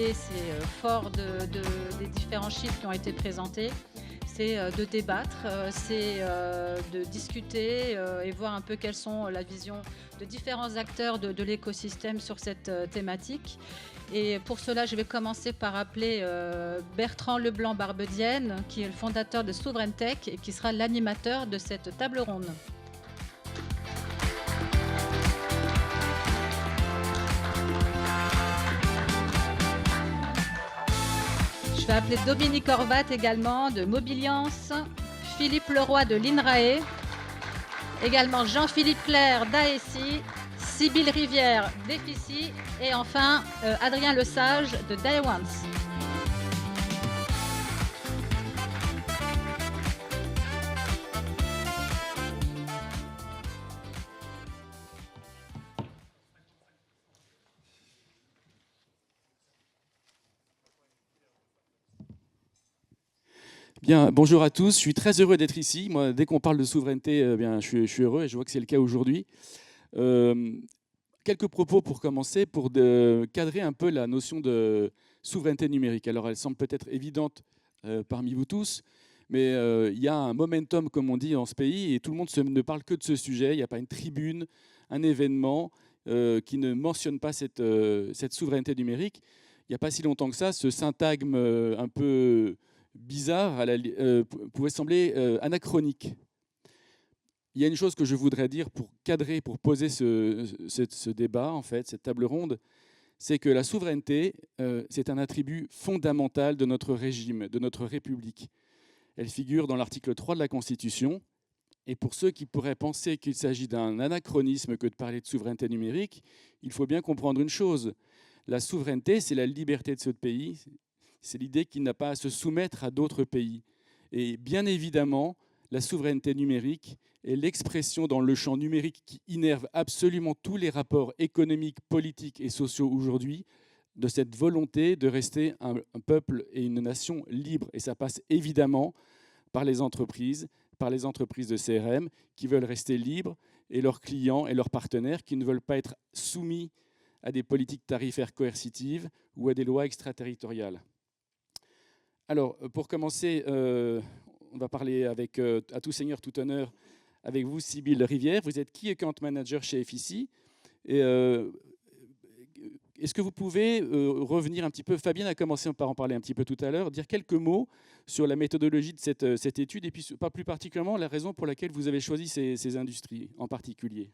l'idée, c'est fort des différents chiffres qui ont été présentés, c'est de débattre, c'est de discuter et voir un peu quelles sont la vision de différents acteurs de l'écosystème sur cette thématique. Et pour cela, je vais commencer par appeler Bertrand Leblanc-Barbedienne, qui est le fondateur de Souverain Tech et qui sera l'animateur de cette table ronde. Je vais appeler Dominique Horvat également de Mobiliance, Philippe Leroy de l'INRAE, également Jean-Philippe Claire d'AESI, Sybille Rivière d'EFICI et enfin Adrien Lesage de Daiwans. Bien, bonjour à tous, je suis très heureux d'être ici. Moi, dès qu'on parle de souveraineté, bien, je suis heureux et je vois que c'est le cas aujourd'hui. Quelques propos pour commencer, pour cadrer un peu la notion de souveraineté numérique. Alors, elle semble peut-être évidente parmi vous tous, mais il y a un momentum, comme on dit, dans ce pays, et tout le monde ne parle que de ce sujet. Il n'y a pas une tribune, un événement qui ne mentionne pas cette souveraineté numérique. Il n'y a pas si longtemps que ça, ce syntagme un peu bizarre pouvait sembler anachronique. Il y a une chose que je voudrais dire pour cadrer, pour poser ce débat, en fait, cette table ronde, c'est que la souveraineté, c'est un attribut fondamental de notre régime, de notre République. Elle figure dans l'article 3 de la Constitution. Et pour ceux qui pourraient penser qu'il s'agit d'un anachronisme que de parler de souveraineté numérique, il faut bien comprendre une chose. La souveraineté, c'est la liberté de ce pays. C'est l'idée qu'il n'a pas à se soumettre à d'autres pays. Et bien évidemment, la souveraineté numérique est l'expression dans le champ numérique qui innerve absolument tous les rapports économiques, politiques et sociaux aujourd'hui de cette volonté de rester un peuple et une nation libre. Et ça passe évidemment par les entreprises de CRM qui veulent rester libres et leurs clients et leurs partenaires qui ne veulent pas être soumis à des politiques tarifaires coercitives ou à des lois extraterritoriales. Alors, pour commencer, on va parler avec, à tout seigneur, tout honneur, avec vous, Sybille Rivière. Vous êtes Key Account Manager chez FICI. Est-ce que vous pouvez revenir un petit peu, Fabienne a commencé par en parler un petit peu tout à l'heure, dire quelques mots sur la méthodologie de cette étude et puis pas plus particulièrement la raison pour laquelle vous avez choisi ces industries en particulier.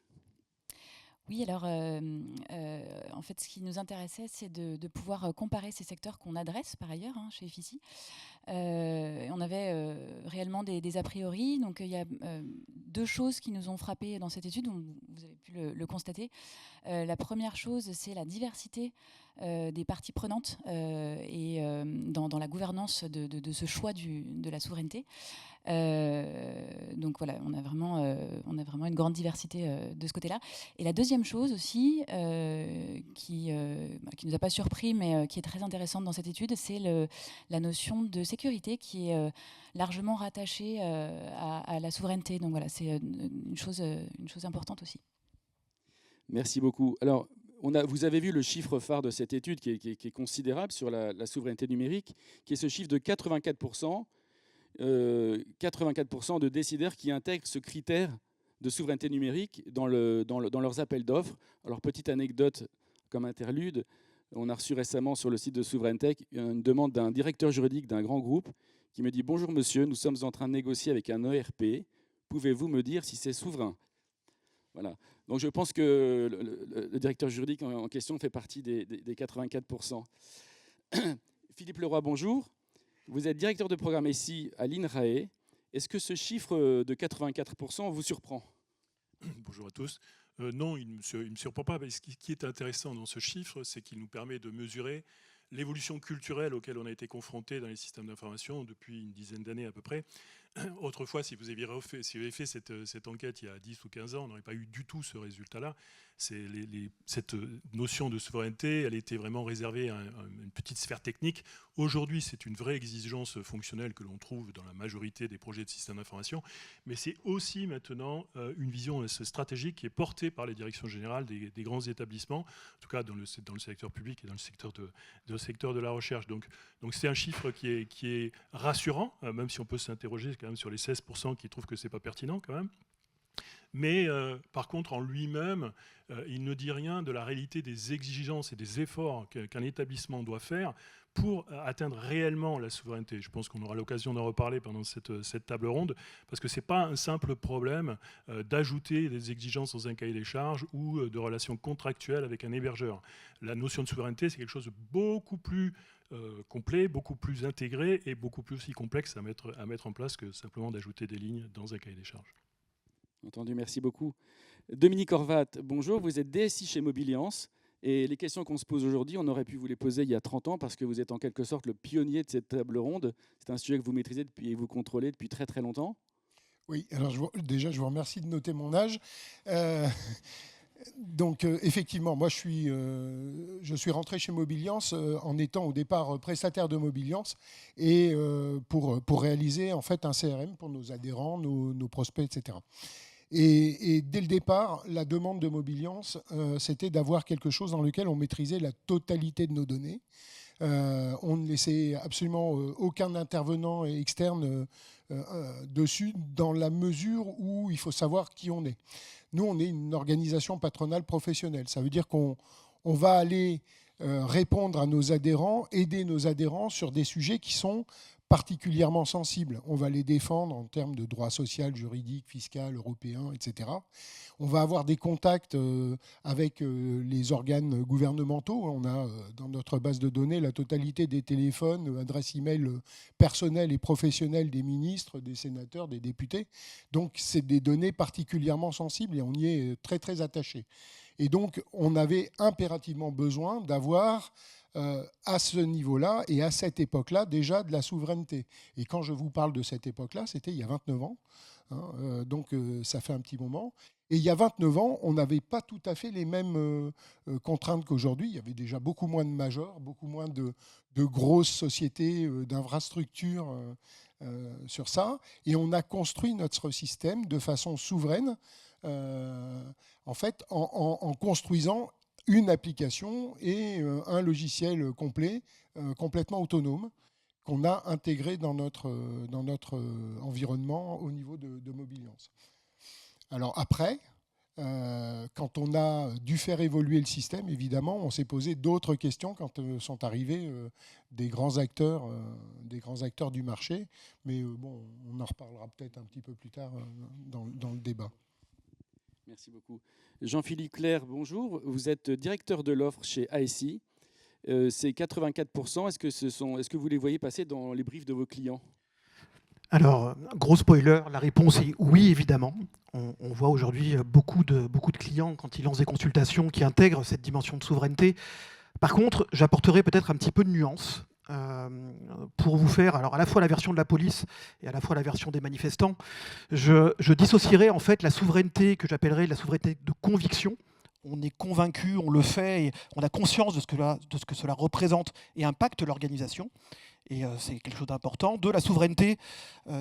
Oui, alors en fait, ce qui nous intéressait, c'est de pouvoir comparer ces secteurs qu'on adresse par ailleurs chez FICI. On avait réellement des a priori. Donc il y a deux choses qui nous ont frappés dans cette étude, vous avez pu le constater. La première chose, c'est la diversité des parties prenantes et dans la gouvernance de ce choix de la souveraineté. Donc voilà, on a vraiment une grande diversité de ce côté-là. Et la deuxième chose aussi, qui nous a pas surpris, mais qui est très intéressante dans cette étude, c'est la notion de sécurité qui est largement rattachée à la souveraineté. Donc voilà, c'est une chose importante aussi. Merci beaucoup. Alors, vous avez vu le chiffre phare de cette étude qui est considérable sur la souveraineté numérique, qui est ce chiffre de 84%. 84% de décideurs qui intègrent ce critère de souveraineté numérique dans leurs appels d'offres. Alors, petite anecdote comme interlude, on a reçu récemment sur le site de Souverain Tech une demande d'un directeur juridique d'un grand groupe qui me dit « Bonjour monsieur, nous sommes en train de négocier avec un ERP. Pouvez-vous me dire si c'est souverain ?» Voilà. Donc je pense que le directeur juridique en question fait partie des 84%. Philippe Leroy, bonjour. Vous êtes directeur de programme ici à l'INRAE. Est-ce que ce chiffre de 84% vous surprend ? Bonjour à tous. Non, il ne me surprend pas. Mais ce qui est intéressant dans ce chiffre, c'est qu'il nous permet de mesurer l'évolution culturelle auquel on a été confronté dans les systèmes d'information depuis une dizaine d'années à peu près. Autrefois, si vous aviez fait cette enquête il y a 10 ou 15 ans, on n'aurait pas eu du tout ce résultat-là. cette notion de souveraineté, elle était vraiment réservée à une petite sphère technique. Aujourd'hui, c'est une vraie exigence fonctionnelle que l'on trouve dans la majorité des projets de systèmes d'information, mais c'est aussi maintenant une vision stratégique qui est portée par les directions générales des grands établissements, en tout cas dans le secteur public et dans le secteur de la recherche. Donc c'est un chiffre qui est rassurant, même si on peut s'interroger quand même sur les 16% qui trouvent que ce n'est pas pertinent quand même. Mais par contre, en lui-même, il ne dit rien de la réalité des exigences et des efforts qu'un établissement doit faire pour atteindre réellement la souveraineté. Je pense qu'on aura l'occasion d'en reparler pendant cette table ronde, parce que ce n'est pas un simple problème d'ajouter des exigences dans un cahier des charges ou de relations contractuelles avec un hébergeur. La notion de souveraineté, c'est quelque chose de beaucoup plus complet, beaucoup plus intégré et beaucoup plus aussi complexe à mettre en place que simplement d'ajouter des lignes dans un cahier des charges. Entendu, merci beaucoup. Dominique Horvat, bonjour, vous êtes DSI chez Mobiliance et les questions qu'on se pose aujourd'hui, on aurait pu vous les poser il y a 30 ans parce que vous êtes en quelque sorte le pionnier de cette table ronde. C'est un sujet que vous maîtrisez et vous contrôlez depuis très très longtemps. Oui, alors je vous remercie de noter mon âge. Donc effectivement, moi je suis rentré chez Mobiliance en étant au départ prestataire de Mobiliance et pour réaliser en fait un CRM pour nos adhérents, nos prospects, etc. Et dès le départ, la demande de Mobiliance, c'était d'avoir quelque chose dans lequel on maîtrisait la totalité de nos données. On ne laissait absolument aucun intervenant externe dessus, dans la mesure où il faut savoir qui on est. Nous, on est une organisation patronale professionnelle. Ça veut dire qu'on va aller répondre à nos adhérents, aider nos adhérents sur des sujets qui sont particulièrement sensibles. On va les défendre en termes de droit social, juridique, fiscal, européen, etc. On va avoir des contacts avec les organes gouvernementaux. On a dans notre base de données la totalité des téléphones, adresses e-mail personnelles et professionnelles des ministres, des sénateurs, des députés. Donc, c'est des données particulièrement sensibles et on y est très, très attaché. Et donc, on avait impérativement besoin d'avoir à ce niveau-là et à cette époque-là déjà de la souveraineté. Et quand je vous parle de cette époque-là, c'était il y a 29 ans. Donc ça fait un petit moment. Et il y a 29 ans, on n'avait pas tout à fait les mêmes contraintes qu'aujourd'hui. Il y avait déjà beaucoup moins de majors, beaucoup moins de grosses sociétés d'infrastructures sur ça. Et on a construit notre système de façon souveraine, en fait, en construisant une application et un logiciel complet, complètement autonome, qu'on a intégré dans notre environnement au niveau de Mobiliance. Alors après, quand on a dû faire évoluer le système, évidemment, on s'est posé d'autres questions quand sont arrivés des grands acteurs du marché. Mais bon, on en reparlera peut-être un petit peu plus tard dans le débat. Merci beaucoup. Jean-Philippe Clerc, bonjour. Vous êtes directeur de l'offre chez ASI. C'est 84%. Est-ce que vous les voyez passer dans les briefs de vos clients ? Alors, gros spoiler, la réponse est oui, évidemment. On voit aujourd'hui beaucoup de clients, quand ils lancent des consultations, qui intègrent cette dimension de souveraineté. Par contre, j'apporterai peut-être un petit peu de nuance pour vous faire, alors à la fois la version de la police et à la fois la version des manifestants. Je dissocierai en fait la souveraineté que j'appellerais la souveraineté de conviction. On est convaincu, on le fait, et on a conscience de ce que cela représente et impacte l'organisation. Et c'est quelque chose d'important. De la souveraineté,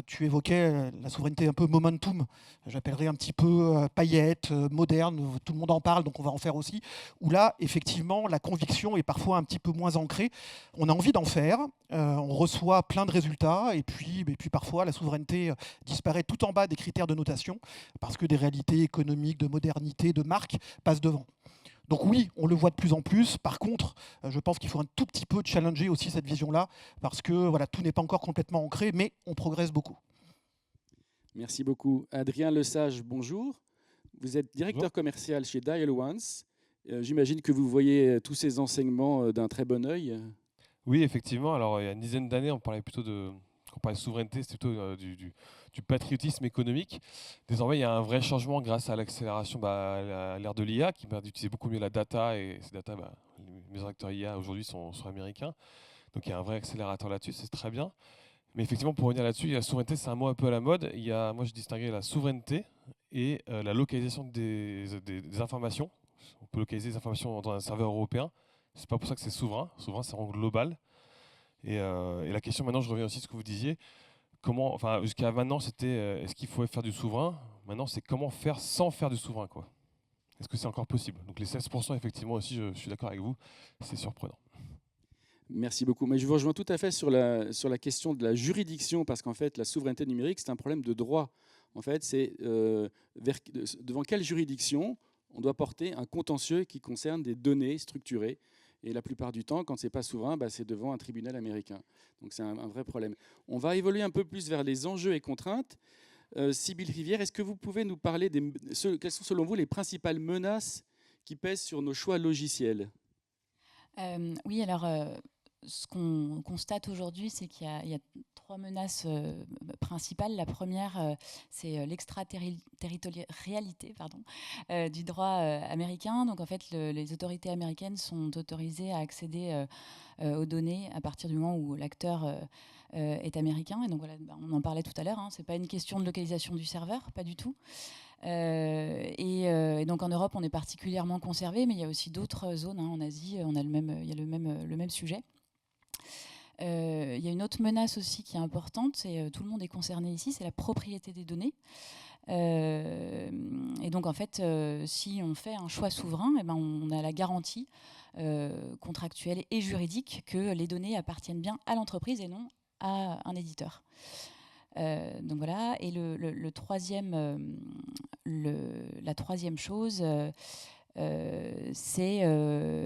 tu évoquais la souveraineté un peu momentum, j'appellerais un petit peu paillette, moderne, tout le monde en parle, donc on va en faire aussi, où là, effectivement, la conviction est parfois un petit peu moins ancrée. On a envie d'en faire, on reçoit plein de résultats, et puis parfois la souveraineté disparaît tout en bas des critères de notation, parce que des réalités économiques, de modernité, de marque passent devant. Donc oui, on le voit de plus en plus. Par contre, je pense qu'il faut un tout petit peu challenger aussi cette vision-là, parce que voilà, tout n'est pas encore complètement ancré, mais on progresse beaucoup. Merci beaucoup. Adrien Lesage, bonjour. Vous êtes directeur commercial chez Dial Ones. J'imagine que vous voyez tous ces enseignements d'un très bon œil. Oui, effectivement. Alors, il y a une dizaine d'années, on parlait plutôt de souveraineté, c'était plutôt du patriotisme économique. Désormais, il y a un vrai changement grâce à l'accélération, à l'ère de l'IA, qui permet d'utiliser beaucoup mieux la data. Et ces data, les acteurs IA aujourd'hui sont américains. Donc, il y a un vrai accélérateur là-dessus, c'est très bien. Mais effectivement, pour revenir là-dessus, la souveraineté, c'est un mot un peu à la mode. Moi, je distinguais la souveraineté et la localisation des informations On peut localiser des informations dans un serveur européen. C'est pas pour ça que c'est souverain. Souverain, c'est vraiment global. Et la question maintenant, je reviens aussi à ce que vous disiez. Comment, enfin, jusqu'à maintenant, c'était est-ce qu'il faut faire du souverain? Maintenant, c'est comment faire sans faire du souverain, quoi. Est-ce que c'est encore possible? Donc les 16%, effectivement, aussi, je suis d'accord avec vous, c'est surprenant. Merci beaucoup. Mais je vous rejoins tout à fait sur la question de la juridiction, parce qu'en fait, la souveraineté numérique, c'est un problème de droit. En fait, c'est devant quelle juridiction on doit porter un contentieux qui concerne des données structurées. Et la plupart du temps, quand ce n'est pas souverain, c'est devant un tribunal américain. Donc c'est un vrai problème. On va évoluer un peu plus vers les enjeux et contraintes. Sybille Rivière, est-ce que vous pouvez nous parler quelles sont selon vous les principales menaces qui pèsent sur nos choix logiciels? Oui, alors ce qu'on constate aujourd'hui, c'est qu'il y a 3 menaces principales. La première, c'est l'extraterritorialité du droit américain. Donc en fait, les autorités américaines sont autorisées à accéder aux données à partir du moment où l'acteur est américain. Et donc voilà, on en parlait tout à l'heure, hein, c'est pas une question de localisation du serveur, pas du tout. Et donc en Europe, on est particulièrement conservé, mais il y a aussi d'autres zones. En Asie, il y a le même sujet. Il y a une autre menace aussi qui est importante, et tout le monde est concerné ici, c'est la propriété des données. Et donc en fait, si on fait un choix souverain, on a la garantie contractuelle et juridique que les données appartiennent bien à l'entreprise et non à un éditeur. Donc voilà. Et la troisième chose, c'est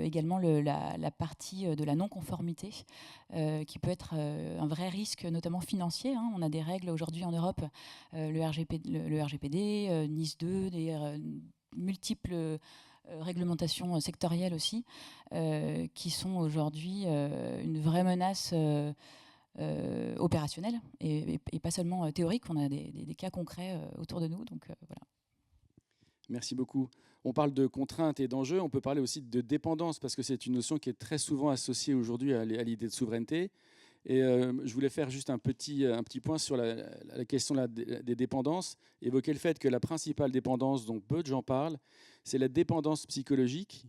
également la partie de la non-conformité qui peut être un vrai risque, notamment financier. On a des règles aujourd'hui en Europe, le RGPD, NIS 2, des multiples réglementations sectorielles aussi, qui sont aujourd'hui une vraie menace opérationnelle et pas seulement théorique. On a des cas concrets autour de nous. Donc voilà. Merci beaucoup. On parle de contraintes et d'enjeux, on peut parler aussi de dépendance, parce que c'est une notion qui est très souvent associée aujourd'hui à l'idée de souveraineté. Et je voulais faire juste un petit point sur la question des dépendances, évoquer le fait que la principale dépendance dont peu de gens parlent, c'est la dépendance psychologique.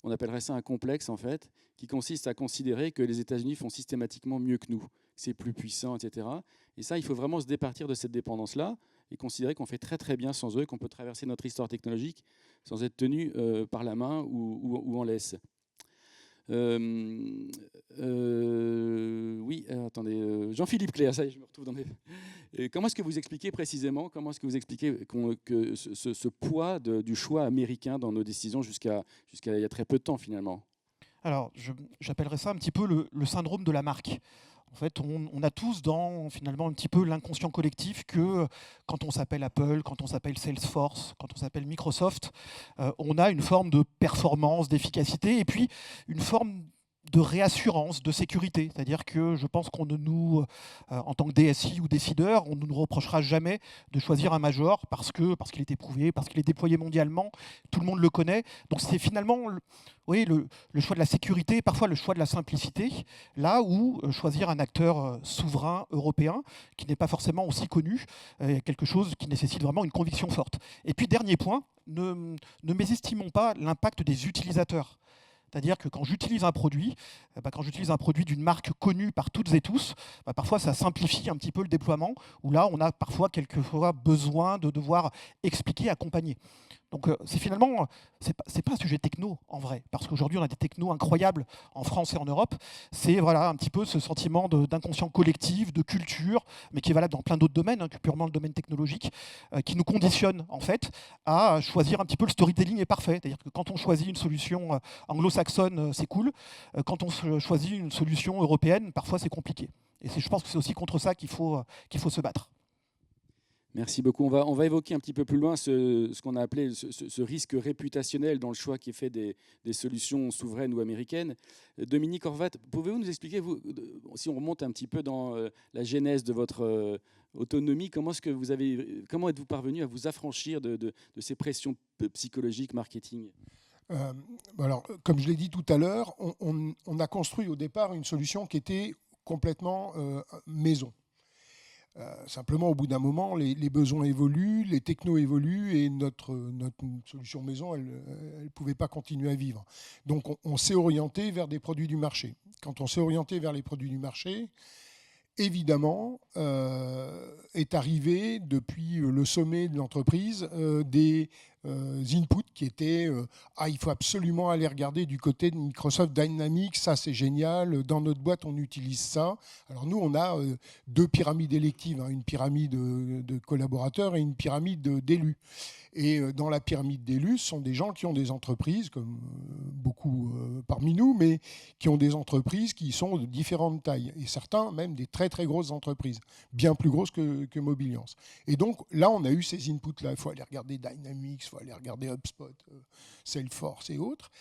On appellerait ça un complexe, en fait, qui consiste à considérer que les États-Unis font systématiquement mieux que nous, que c'est plus puissant, etc. Et ça, il faut vraiment se départir de cette dépendance-là et considérer qu'on fait très très bien sans eux, qu'on peut traverser notre histoire technologique sans être tenu par la main ou en laisse. Oui, attendez, Jean-Philippe Cléa, ça y est, je me retrouve dans mes... Comment est-ce que vous expliquez précisément, que ce poids du choix américain dans nos décisions jusqu'à il y a très peu de temps finalement? Alors, j'appellerais ça un petit peu le syndrome de la marque. En fait, on a tous finalement un petit peu l'inconscient collectif que quand on s'appelle Apple, quand on s'appelle Salesforce, quand on s'appelle Microsoft, on a une forme de performance, d'efficacité et puis une forme de réassurance, de sécurité. C'est-à-dire que je pense qu'on ne nous, en tant que DSI ou décideur, on ne nous reprochera jamais de choisir un major parce qu'il est éprouvé, parce qu'il est déployé mondialement, tout le monde le connaît. Donc c'est finalement le choix de la sécurité, parfois le choix de la simplicité, là où choisir un acteur souverain européen, qui n'est pas forcément aussi connu, quelque chose qui nécessite vraiment une conviction forte. Et puis dernier point, ne mésestimons pas l'impact des utilisateurs. C'est-à-dire que quand j'utilise un produit d'une marque connue par toutes et tous, parfois ça simplifie un petit peu le déploiement, où là on a parfois quelquefois besoin de devoir expliquer, accompagner. Donc finalement, c'est pas un sujet techno en vrai, parce qu'aujourd'hui on a des technos incroyables en France et en Europe. C'est un petit peu ce sentiment d'inconscient collectif, de culture, mais qui est valable dans plein d'autres domaines, que purement le domaine technologique, qui nous conditionne en fait à choisir un petit peu le storytelling est parfait. C'est-à-dire que quand on choisit une solution anglo-saxonne, c'est cool. Quand on choisit une solution européenne, parfois c'est compliqué. Et je pense que c'est aussi contre ça qu'il faut se battre. Merci beaucoup. On va évoquer un petit peu plus loin ce qu'on a appelé ce risque réputationnel dans le choix qui est fait des solutions souveraines ou américaines. Dominique Horvat, pouvez-vous nous expliquer, si on remonte un petit peu dans la genèse de votre autonomie, comment êtes-vous parvenu à vous affranchir de ces pressions psychologiques, marketing ? Alors, comme je l'ai dit tout à l'heure, on a construit au départ une solution qui était complètement maison. Simplement, au bout d'un moment, les besoins évoluent, les technos évoluent et notre solution maison, elle ne pouvait pas continuer à vivre. Donc, on s'est orienté vers des produits du marché. Quand on s'est orienté vers les produits du marché, évidemment, est arrivé depuis le sommet de l'entreprise des inputs qui étaient il faut absolument aller regarder du côté de Microsoft Dynamics, ça c'est génial, dans notre boîte on utilise ça. Alors nous on a deux pyramides électives, une pyramide de collaborateurs et une pyramide d'élus. Et dans la pyramide d'élus, ce sont des gens qui ont des entreprises, comme beaucoup parmi nous, mais qui ont des entreprises qui sont de différentes tailles. Et certains, même des très très grosses entreprises, bien plus grosses que Mobiliance. Et donc là, on a eu ces inputs-là. Il faut aller regarder Dynamics, il faut aller regarder HubSpot, Salesforce et autres.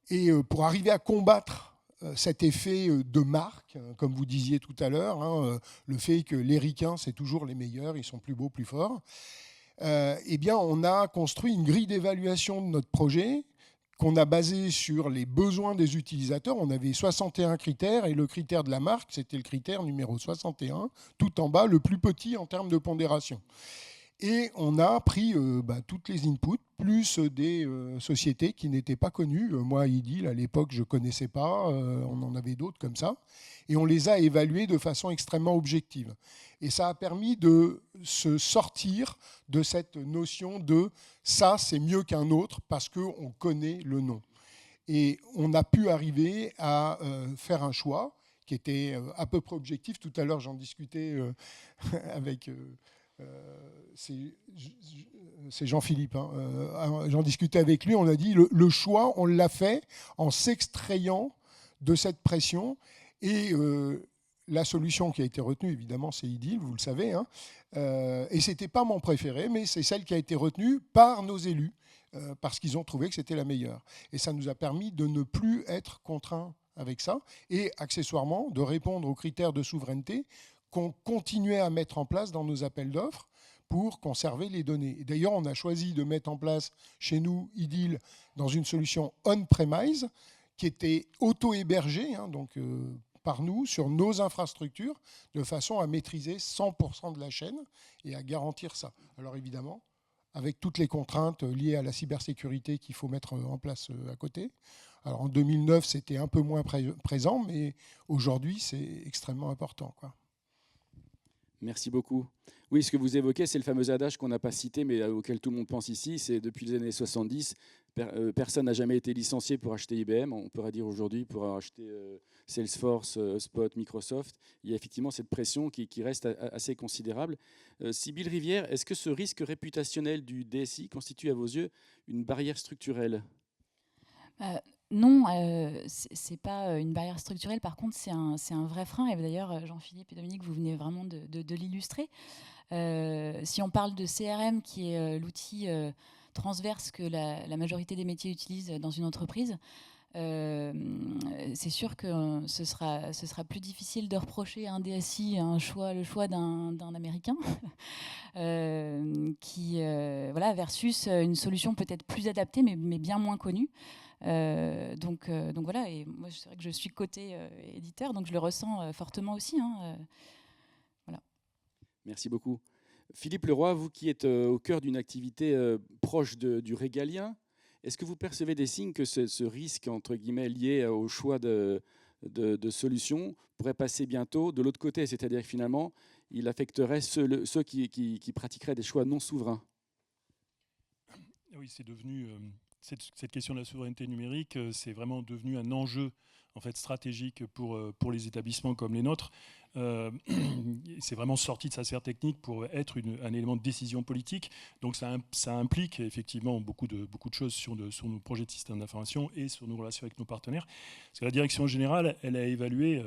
Et pour arriver à combattre cet effet de marque, comme vous disiez tout à l'heure, le fait que les ricains, c'est toujours les meilleurs, ils sont plus beaux, plus forts, eh bien, on a construit une grille d'évaluation de notre projet qu'on a basé sur les besoins des utilisateurs. On avait 61 critères et le critère de la marque, c'était le critère numéro 61, tout en bas, le plus petit en termes de pondération. Et on a pris toutes les inputs, plus des sociétés qui n'étaient pas connues. Moi, Idil, à l'époque, je ne connaissais pas. On en avait d'autres comme ça. Et on les a évaluées de façon extrêmement objective. Et ça a permis de se sortir de cette notion de « ça, c'est mieux qu'un autre » parce qu'on connaît le nom. Et on a pu arriver à faire un choix qui était à peu près objectif. Tout à l'heure, j'en discutais avec... c'est Jean-Philippe. J'en discutais avec lui. On a dit le choix, on l'a fait en s'extrayant de cette pression. Et la solution qui a été retenue, évidemment, c'est Idil, vous le savez. Et ce n'était pas mon préféré, mais c'est celle qui a été retenue par nos élus, parce qu'ils ont trouvé que c'était la meilleure. Et ça nous a permis de ne plus être contraints avec ça, et accessoirement de répondre aux critères de souveraineté qu'on continuait à mettre en place dans nos appels d'offres pour conserver les données. Et d'ailleurs, on a choisi de mettre en place chez nous Idil dans une solution on-premise qui était auto-hébergée, donc par nous, sur nos infrastructures, de façon à maîtriser 100% de la chaîne et à garantir ça. Alors évidemment, avec toutes les contraintes liées à la cybersécurité qu'il faut mettre en place à côté. Alors en 2009, c'était un peu moins présent, mais aujourd'hui, c'est extrêmement important, quoi. Merci beaucoup. Oui, ce que vous évoquez, c'est le fameux adage qu'on n'a pas cité, mais auquel tout le monde pense ici. C'est depuis les années 70, personne n'a jamais été licencié pour acheter IBM. On pourrait dire aujourd'hui pour acheter Salesforce, Spot, Microsoft. Il y a effectivement cette pression qui reste assez considérable. Sybille Rivière, est-ce que ce risque réputationnel du DSI constitue à vos yeux une barrière structurelle ? Non, ce n'est pas une barrière structurelle. Par contre, c'est un vrai frein. Et d'ailleurs, Jean-Philippe et Dominique, vous venez vraiment de l'illustrer. Si on parle de CRM, qui est l'outil transverse que la majorité des métiers utilisent dans une entreprise, c'est sûr que ce sera plus difficile de reprocher à un DSI le choix d'un Américain versus une solution peut-être plus adaptée mais bien moins connue. Donc voilà, et moi c'est vrai que je suis côté éditeur, donc je le ressens fortement aussi. Voilà. Merci beaucoup. Philippe Leroy, vous qui êtes au cœur d'une activité proche du régalien, est-ce que vous percevez des signes que ce risque, entre guillemets, lié au choix de solutions pourrait passer bientôt de l'autre côté, c'est-à-dire que finalement, il affecterait ceux qui pratiqueraient des choix non souverains ? Oui, c'est devenu... Cette question de la souveraineté numérique, c'est vraiment devenu un enjeu en fait, stratégique pour les établissements comme les nôtres. C'est vraiment sorti de sa sphère technique pour être un élément de décision politique. Donc ça implique effectivement beaucoup de choses sur nos projets de système d'information et sur nos relations avec nos partenaires. Parce que la direction générale, elle a évalué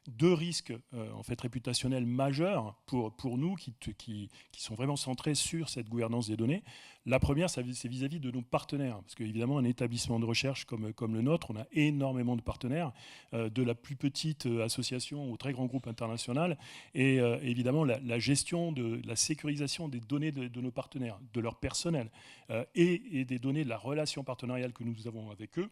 deux risques en fait, réputationnels majeurs pour nous qui sont vraiment centrés sur cette gouvernance des données. La première, c'est vis-à-vis de nos partenaires. Parce qu'évidemment, un établissement de recherche comme le nôtre, on a énormément de partenaires, de la plus petite association au très grand groupe international. Et évidemment, la gestion de la sécurisation des données de nos partenaires, de leur personnel et des données de la relation partenariale que nous avons avec eux,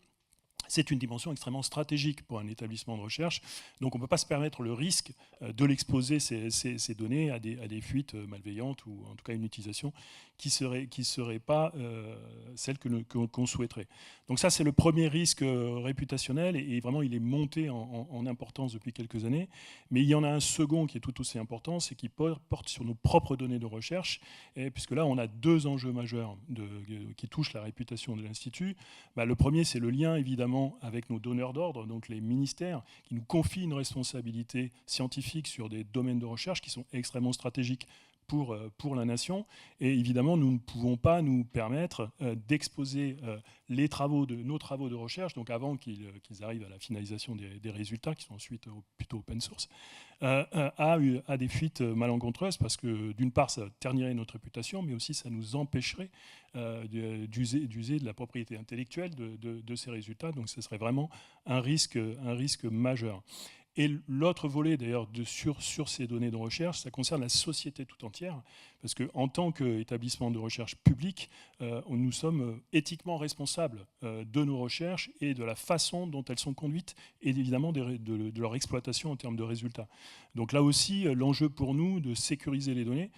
c'est une dimension extrêmement stratégique pour un établissement de recherche. Donc on ne peut pas se permettre le risque de l'exposer, ces données, à des fuites malveillantes ou en tout cas une utilisation qui ne serait pas celle qu'on souhaiterait. Donc ça, c'est le premier risque réputationnel et vraiment il est monté en importance depuis quelques années. Mais il y en a un second qui est tout aussi important, c'est qu'il porte sur nos propres données de recherche, puisque là on a deux enjeux majeurs qui touchent la réputation de l'Institut. Le premier, c'est le lien évidemment avec nos donneurs d'ordre, donc les ministères, qui nous confient une responsabilité scientifique sur des domaines de recherche qui sont extrêmement stratégiques pour la nation. Et évidemment, nous ne pouvons pas nous permettre d'exposer nos travaux de recherche, donc avant qu'ils arrivent à la finalisation des résultats, qui sont ensuite plutôt open source, à des fuites malencontreuses, parce que d'une part, ça ternirait notre réputation, mais aussi ça nous empêcherait d'user de la propriété intellectuelle de ces résultats. Donc ce serait vraiment un risque majeur. Et l'autre volet, d'ailleurs, sur ces données de recherche, ça concerne la société tout entière, parce qu'en tant qu'établissement de recherche public, nous sommes éthiquement responsables de nos recherches et de la façon dont elles sont conduites, et évidemment de leur exploitation en termes de résultats. Donc là aussi, l'enjeu pour nous de sécuriser les données,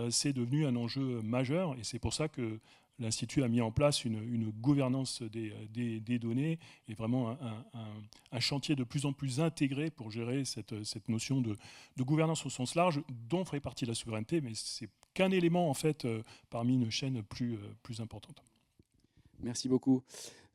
c'est devenu un enjeu majeur, et c'est pour ça que l'Institut a mis en place une gouvernance des données et vraiment un chantier de plus en plus intégré pour gérer cette notion de gouvernance au sens large, dont ferait partie la souveraineté, mais c'est qu'un élément en fait parmi une chaîne plus importante. Merci beaucoup.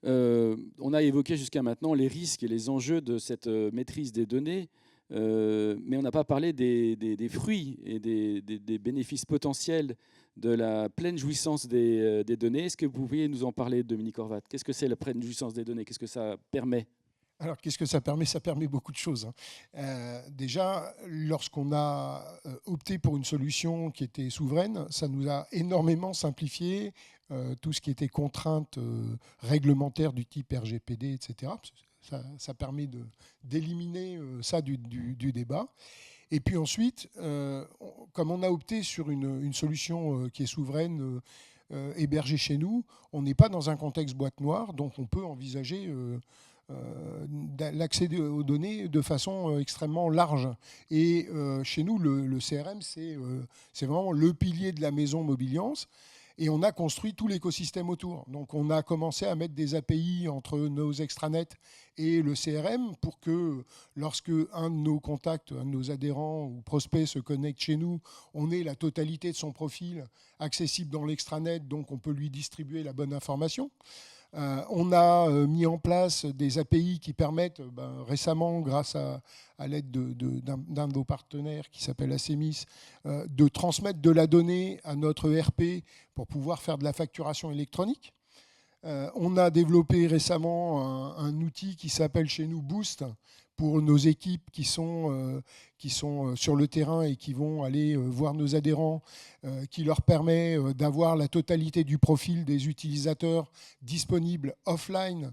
On a évoqué jusqu'à maintenant les risques et les enjeux de cette maîtrise des données, mais on n'a pas parlé des fruits et des bénéfices potentiels de la pleine jouissance des données. Est-ce que vous pouviez nous en parler, Dominique Horvat? Qu'est-ce que c'est la pleine jouissance des données? Qu'est-ce que ça permet? Alors, qu'est-ce que ça permet? Ça permet beaucoup de choses. Déjà, lorsqu'on a opté pour une solution qui était souveraine, ça nous a énormément simplifié tout ce qui était contraintes réglementaires du type RGPD, etc. Ça permet d'éliminer ça du débat. Et puis ensuite, comme on a opté sur une solution qui est souveraine, hébergée chez nous, on n'est pas dans un contexte boîte noire, donc on peut envisager l'accès aux données de façon extrêmement large. Et chez nous, le CRM, c'est vraiment le pilier de la maison Mobiliance. Et on a construit tout l'écosystème autour. Donc on a commencé à mettre des API entre nos extranets et le CRM pour que lorsque un de nos contacts, un de nos adhérents ou prospects se connecte chez nous, on ait la totalité de son profil accessible dans l'extranet, donc on peut lui distribuer la bonne information. On a mis en place des API qui permettent, récemment, grâce à l'aide d'un de vos partenaires qui s'appelle Acemis, de transmettre de la donnée à notre ERP pour pouvoir faire de la facturation électronique. On a développé récemment un outil qui s'appelle chez nous Boost pour nos équipes qui sont sur le terrain et qui vont aller voir nos adhérents, qui leur permet d'avoir la totalité du profil des utilisateurs disponibles offline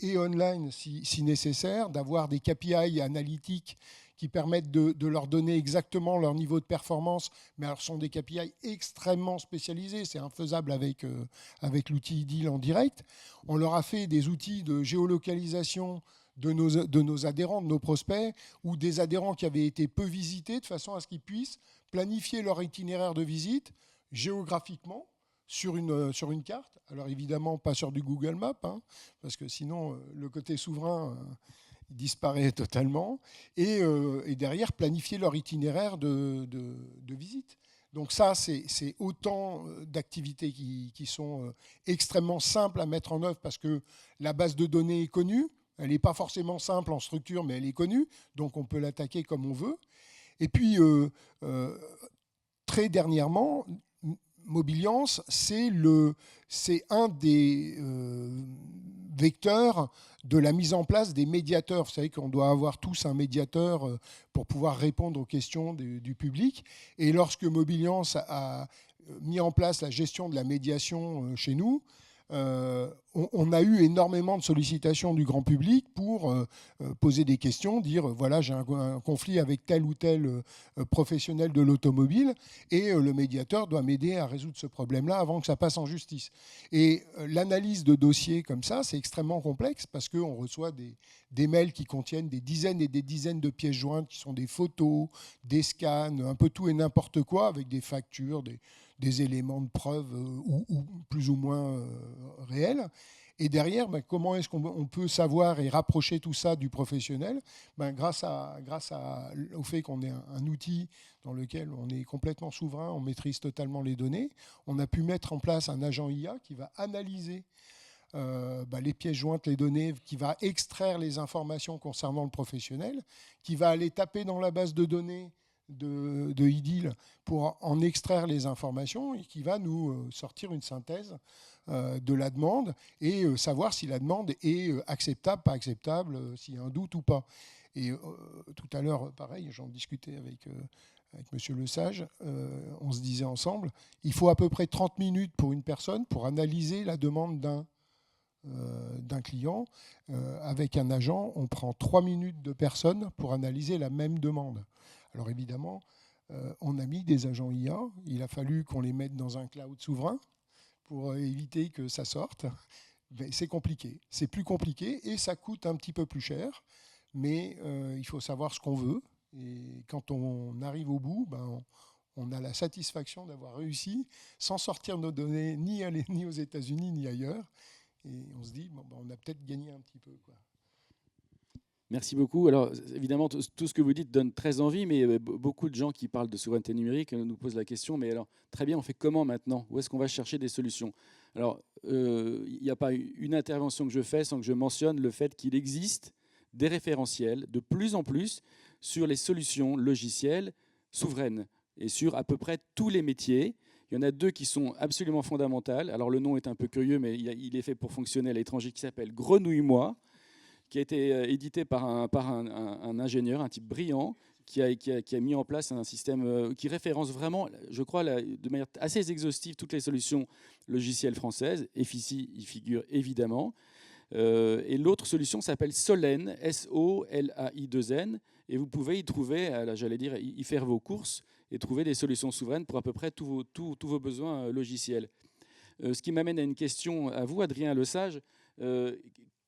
et online si nécessaire, d'avoir des KPI analytiques qui permettent de leur donner exactement leur niveau de performance, mais alors ce sont des KPI extrêmement spécialisés, c'est infaisable avec l'outil IDIL en direct. On leur a fait des outils de géolocalisation de nos adhérents, de nos prospects, ou des adhérents qui avaient été peu visités, de façon à ce qu'ils puissent planifier leur itinéraire de visite géographiquement sur une carte. Alors évidemment, pas sur du Google Maps, parce que sinon, le côté souverain disparaît totalement. Et derrière, planifier leur itinéraire de visite. Donc ça, c'est autant d'activités qui sont extrêmement simples à mettre en œuvre, parce que la base de données est connue. Elle n'est pas forcément simple en structure, mais elle est connue, donc on peut l'attaquer comme on veut. Et puis, très dernièrement, Mobiliance, c'est un des vecteurs de la mise en place des médiateurs. Vous savez qu'on doit avoir tous un médiateur pour pouvoir répondre aux questions du public. Et lorsque Mobiliance a mis en place la gestion de la médiation chez nous, on a eu énormément de sollicitations du grand public pour poser des questions, dire voilà, j'ai un conflit avec tel ou tel professionnel de l'automobile et le médiateur doit m'aider à résoudre ce problème-là avant que ça passe en justice. Et l'analyse de dossiers comme ça, c'est extrêmement complexe parce qu'on reçoit des mails qui contiennent des dizaines et des dizaines de pièces jointes qui sont des photos, des scans, un peu tout et n'importe quoi avec des factures, des éléments de preuve ou plus ou moins réels. Et derrière, comment est-ce qu'on peut savoir et rapprocher tout ça du professionnel ? Grâce au fait qu'on ait un outil dans lequel on est complètement souverain, on maîtrise totalement les données, on a pu mettre en place un agent IA qui va analyser les pièces jointes, les données, qui va extraire les informations concernant le professionnel, qui va aller taper dans la base de données de IDIL pour en extraire les informations et qui va nous sortir une synthèse de la demande et savoir si la demande est acceptable, pas acceptable, s'il y a un doute ou pas. Et tout à l'heure, pareil, j'en discutais avec Monsieur Lesage, on se disait ensemble, il faut à peu près 30 minutes pour une personne pour analyser la demande d'un client. Avec un agent, on prend 3 minutes de personne pour analyser la même demande. Alors évidemment, on a mis des agents IA. Il a fallu qu'on les mette dans un cloud souverain pour éviter que ça sorte. Mais c'est compliqué. C'est plus compliqué et ça coûte un petit peu plus cher. Mais il faut savoir ce qu'on veut. Et quand on arrive au bout, on a la satisfaction d'avoir réussi sans sortir nos données ni aux États-Unis ni ailleurs. Et on se dit, on a peut-être gagné un petit peu, quoi. Merci beaucoup. Alors, évidemment, tout ce que vous dites donne très envie, mais beaucoup de gens qui parlent de souveraineté numérique nous posent la question, mais alors, très bien, on fait comment maintenant ? Où est-ce qu'on va chercher des solutions ? Alors, il n'y a pas une intervention que je fais sans que je mentionne le fait qu'il existe des référentiels de plus en plus sur les solutions logicielles souveraines et sur à peu près tous les métiers. Il y en a 2 qui sont absolument fondamentales. Alors, le nom est un peu curieux, mais il est fait pour fonctionner à l'étranger, qui s'appelle Grenouille-moi, qui a été édité par un ingénieur, un type brillant, qui a mis en place un système qui référence vraiment, je crois, de manière assez exhaustive toutes les solutions logicielles françaises. FICI y figure évidemment. Et l'autre solution s'appelle Solai, SOLAI2N, et vous pouvez y trouver, j'allais dire, y faire vos courses et trouver des solutions souveraines pour à peu près tous vos besoins logiciels. Ce qui m'amène à une question à vous, Adrien Lesage.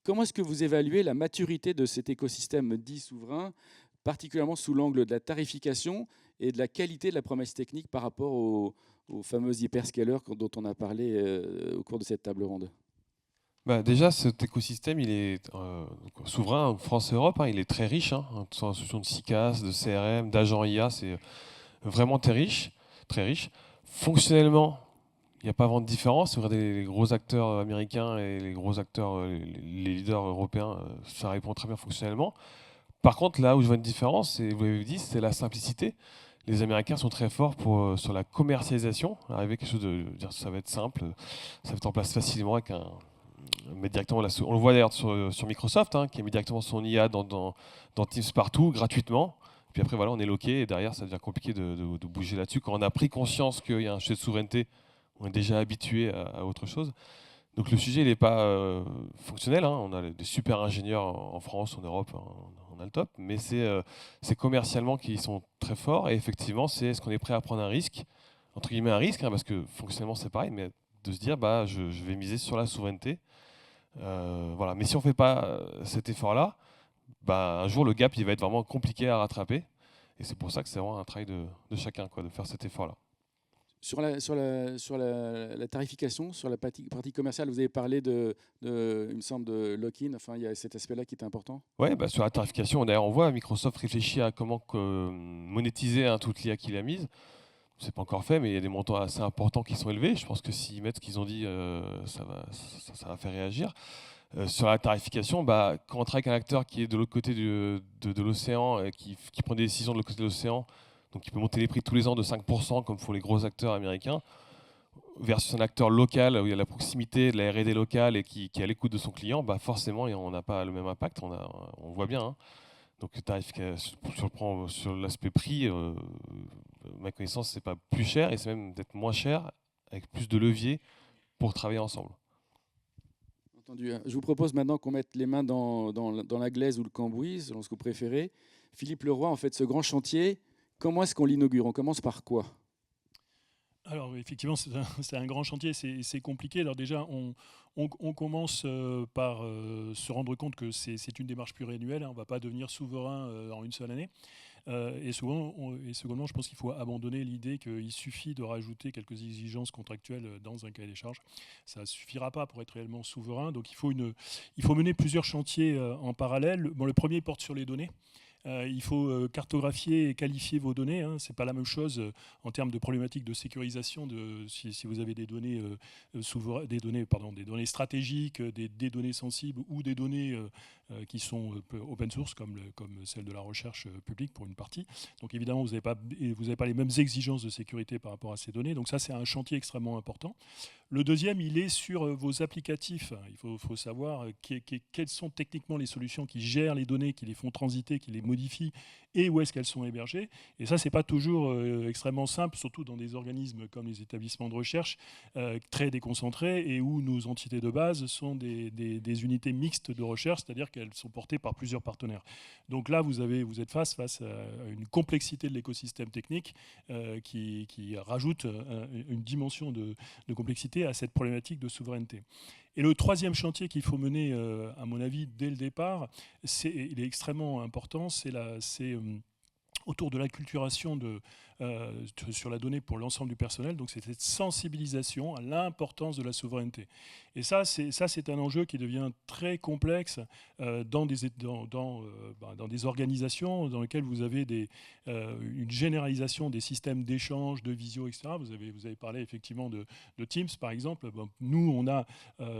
Comment est-ce que vous évaluez la maturité de cet écosystème dit souverain, particulièrement sous l'angle de la tarification et de la qualité de la promesse technique par rapport aux fameux hyperscalers dont on a parlé au cours de cette table ronde ? Déjà, cet écosystème, il est souverain, France-Europe, il est très riche, sur la solution de SICAS, de CRM, d'agents IA, c'est vraiment très riche, très riche. Fonctionnellement, il n'y a pas vraiment de différence. Si vous regardez les gros acteurs américains et les gros acteurs, les leaders européens, ça répond très bien fonctionnellement. Par contre, là où je vois une différence, et vous l'avez dit, c'est la simplicité. Les Américains sont très forts sur la commercialisation. Arriver à quelque chose de dire ça va être simple, ça va être en place facilement avec mettre directement on le voit d'ailleurs sur Microsoft, qui a mis directement son IA dans Teams partout, gratuitement. Puis après, voilà, on est loqué et derrière, ça devient compliqué de bouger là-dessus. Quand on a pris conscience qu'il y a un sujet de souveraineté, on est déjà habitué à autre chose. Donc le sujet, il n'est pas fonctionnel. On a des super ingénieurs en France, en Europe, on a le top. Mais c'est commercialement qu'ils sont très forts. Et effectivement, c'est est-ce qu'on est prêt à prendre un risque, entre guillemets un risque, parce que fonctionnellement, c'est pareil, mais de se dire, je vais miser sur la souveraineté. Voilà. Mais si on ne fait pas cet effort-là, un jour, le gap, il va être vraiment compliqué à rattraper. Et c'est pour ça que c'est vraiment un travail de chacun, de faire cet effort-là. Sur la tarification, sur la partie commerciale, vous avez parlé il me semble, de lock-in. Enfin, il y a cet aspect-là qui est important. Oui, sur la tarification, d'ailleurs, on voit Microsoft réfléchir à comment monétiser toute l'IA qu'il a mise. Ce n'est pas encore fait, mais il y a des montants assez importants qui sont élevés. Je pense que s'ils mettent ce qu'ils ont dit, ça va faire réagir. Sur la tarification, quand on travaille avec un acteur qui est de l'autre côté de l'océan, et qui prend des décisions de l'autre côté de l'océan, donc il peut monter les prix tous les ans de 5%, comme font les gros acteurs américains, versus un acteur local où il y a la proximité de la R&D locale et qui est à l'écoute de son client, forcément, on n'a pas le même impact, on voit bien. Donc sur l'aspect prix, ma connaissance, c'est pas plus cher et c'est même peut-être moins cher, avec plus de leviers pour travailler ensemble. Entendu. Je vous propose maintenant qu'on mette les mains dans la glaise ou le cambouis, selon ce que vous préférez. Philippe Leroy, en fait, ce grand chantier, comment est-ce qu'on l'inaugure? On commence par quoi? Alors effectivement, c'est un grand chantier, c'est compliqué. Alors déjà, on commence par se rendre compte que c'est une démarche pluriannuelle, hein. On ne va pas devenir souverain en une seule année. Et secondement, je pense qu'il faut abandonner l'idée qu'il suffit de rajouter quelques exigences contractuelles dans un cahier des charges. Ça ne suffira pas pour être réellement souverain. Donc il faut mener plusieurs chantiers en parallèle. Bon, le premier porte sur les données. Il faut cartographier et qualifier vos données, hein. Ce n'est pas la même chose en termes de problématiques de sécurisation. Si vous avez des données, des données stratégiques, des données sensibles ou des données qui sont open source, comme celle de la recherche publique pour une partie. Donc évidemment, vous n'avez pas les mêmes exigences de sécurité par rapport à ces données. Donc ça, c'est un chantier extrêmement important. Le deuxième, il est sur vos applicatifs. Il faut savoir quelles sont techniquement les solutions qui gèrent les données, qui les font transiter, qui les modifient et où est-ce qu'elles sont hébergées. Et ça, ce n'est pas toujours extrêmement simple, surtout dans des organismes comme les établissements de recherche, très déconcentrés et où nos entités de base sont des unités mixtes de recherche, c'est-à-dire qu'elles sont portées par plusieurs partenaires. Donc là, vous êtes face à une complexité de l'écosystème technique qui rajoute une dimension de complexité à cette problématique de souveraineté. Et le troisième chantier qu'il faut mener, à mon avis, dès le départ, il est extrêmement important, c'est autour de l'acculturation sur la donnée pour l'ensemble du personnel. Donc c'est cette sensibilisation à l'importance de la souveraineté. Et ça, c'est un enjeu qui devient très complexe dans des organisations dans lesquelles vous avez une généralisation des systèmes d'échange, de visio, etc. Vous avez parlé effectivement de Teams, par exemple. Bon, nous, on a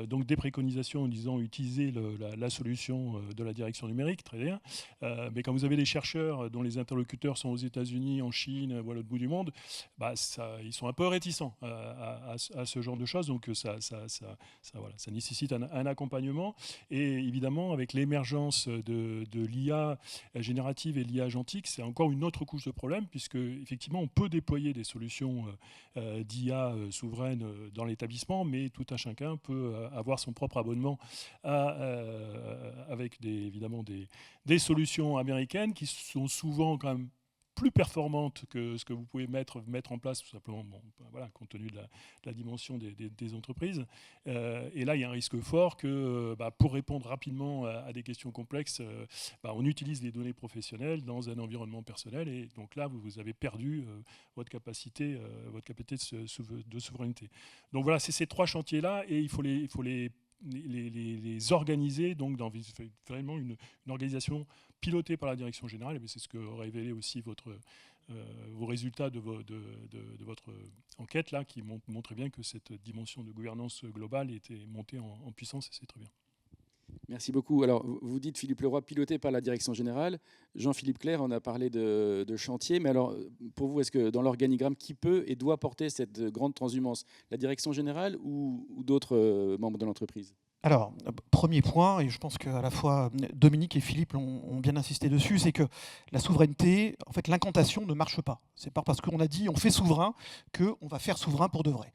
donc des préconisations en disant utiliser la solution de la direction numérique, très bien. Mais quand vous avez des chercheurs dont les interlocuteurs sont aux États-Unis, en Chine, ou à l'autre bout du monde, ils sont un peu réticents à ce genre de choses. Donc ça nécessite un accompagnement. Et évidemment, avec l'émergence de l'IA générative et l'IA agentique, c'est encore une autre couche de problème, puisque effectivement, on peut déployer des solutions d'IA souveraines dans l'établissement, mais tout un chacun peut avoir son propre abonnement avec évidemment des solutions américaines qui sont souvent quand même plus performante que ce que vous pouvez mettre en place, tout simplement, compte tenu de la dimension des entreprises. Et là, il y a un risque fort que pour répondre rapidement à des questions complexes, on utilise les données professionnelles dans un environnement personnel. Et donc là, vous avez perdu votre capacité de souveraineté. Donc voilà, c'est ces trois chantiers-là, et il faut les organiser donc dans vraiment une organisation pilotée par la direction générale. Mais c'est ce que révélait aussi vos résultats de votre enquête là, qui montraient bien que cette dimension de gouvernance globale était montée en puissance, et c'est très bien. Merci beaucoup. Alors, vous dites, Philippe Leroy, piloté par la direction générale. Jean-Philippe Clerc, on a parlé de chantier, mais alors, pour vous, est-ce que dans l'organigramme, qui peut et doit porter cette grande transhumance? La direction générale ou d'autres membres de l'entreprise? Alors, premier point, et je pense qu'à la fois Dominique et Philippe ont bien insisté dessus, c'est que la souveraineté, en fait, l'incantation ne marche pas. C'est pas parce qu'on a dit on fait souverain qu'on va faire souverain pour de vrai.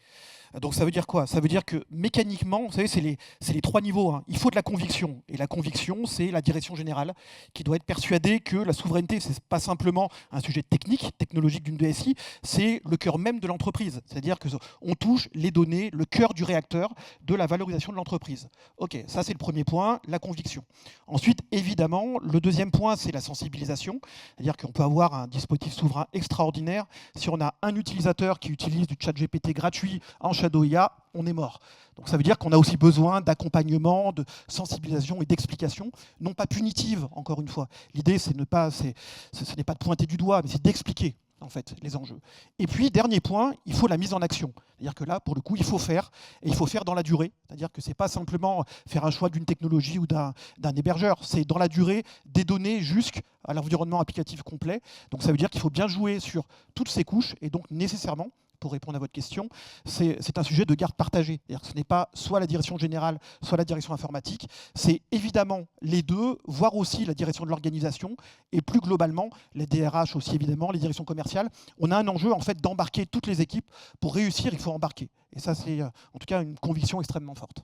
Donc ça veut dire quoi? Ça veut dire que mécaniquement, vous savez, c'est les trois niveaux, hein. Il faut de la conviction. Et la conviction, c'est la direction générale qui doit être persuadée que la souveraineté, ce n'est pas simplement un sujet technique, technologique d'une DSI, c'est le cœur même de l'entreprise. C'est-à-dire qu'on touche les données, le cœur du réacteur de la valorisation de l'entreprise. Ok, ça c'est le premier point, la conviction. Ensuite, évidemment, le deuxième point, c'est la sensibilisation. C'est-à-dire qu'on peut avoir un dispositif souverain extraordinaire. Si on a un utilisateur qui utilise du chat GPT gratuit en Shadow IA, on est mort. Donc ça veut dire qu'on a aussi besoin d'accompagnement, de sensibilisation et d'explication, non pas punitive, encore une fois. L'idée, ce n'est pas de pointer du doigt, mais c'est d'expliquer en fait les enjeux. Et puis, dernier point, il faut la mise en action. C'est-à-dire que là, pour le coup, il faut faire, et il faut faire dans la durée. C'est-à-dire que ce n'est pas simplement faire un choix d'une technologie ou d'un hébergeur, c'est dans la durée, des données jusqu'à l'environnement applicatif complet. Donc ça veut dire qu'il faut bien jouer sur toutes ces couches, et donc nécessairement, pour répondre à votre question, c'est un sujet de garde partagée. C'est-à-dire que ce n'est pas soit la direction générale, soit la direction informatique. C'est évidemment les deux, voire aussi la direction de l'organisation, et plus globalement, les DRH aussi évidemment, les directions commerciales. On a un enjeu en fait d'embarquer toutes les équipes. Pour réussir, il faut embarquer. Et ça, c'est en tout cas une conviction extrêmement forte.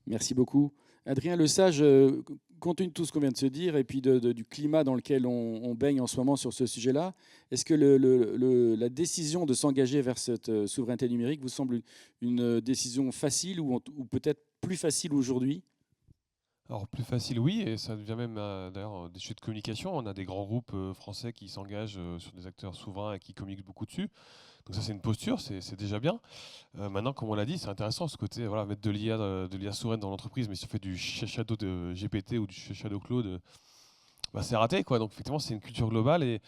Merci beaucoup. Adrien Lesage, compte tenu de tout ce qu'on vient de se dire et puis du climat dans lequel on baigne en ce moment sur ce sujet-là, est-ce que la décision de s'engager vers cette souveraineté numérique vous semble une décision facile ou peut-être plus facile aujourd'hui ? Alors plus facile, oui, et ça devient même d'ailleurs des sujets de communication. On a des grands groupes français qui s'engagent sur des acteurs souverains et qui communiquent beaucoup dessus. Donc ça c'est une posture, c'est déjà bien. Maintenant, comme on l'a dit, c'est intéressant ce côté, voilà, mettre de l'IA souveraine dans l'entreprise, mais si on fait du Shadow de GPT ou du Shadow Claude, bah, c'est raté, quoi. Donc effectivement, c'est une culture globale et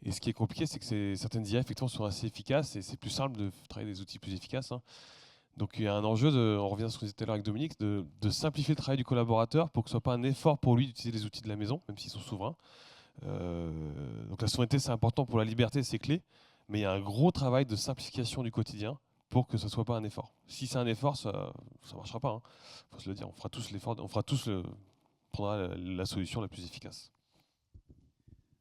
ce qui est compliqué, c'est que certaines IA effectivement sont assez efficaces et c'est plus simple de travailler des outils plus efficaces, hein. Donc il y a un enjeu, on revient sur ce qu'on disait tout à l'heure avec Dominique, de simplifier le travail du collaborateur pour que ce ne soit pas un effort pour lui d'utiliser les outils de la maison, même s'ils sont souverains. Donc la souveraineté, c'est important pour la liberté, c'est clé, mais il y a un gros travail de simplification du quotidien pour que ce ne soit pas un effort. Si c'est un effort, ça ne marchera pas, hein. Faut se le dire, on fera tous l'effort, prendra la solution la plus efficace.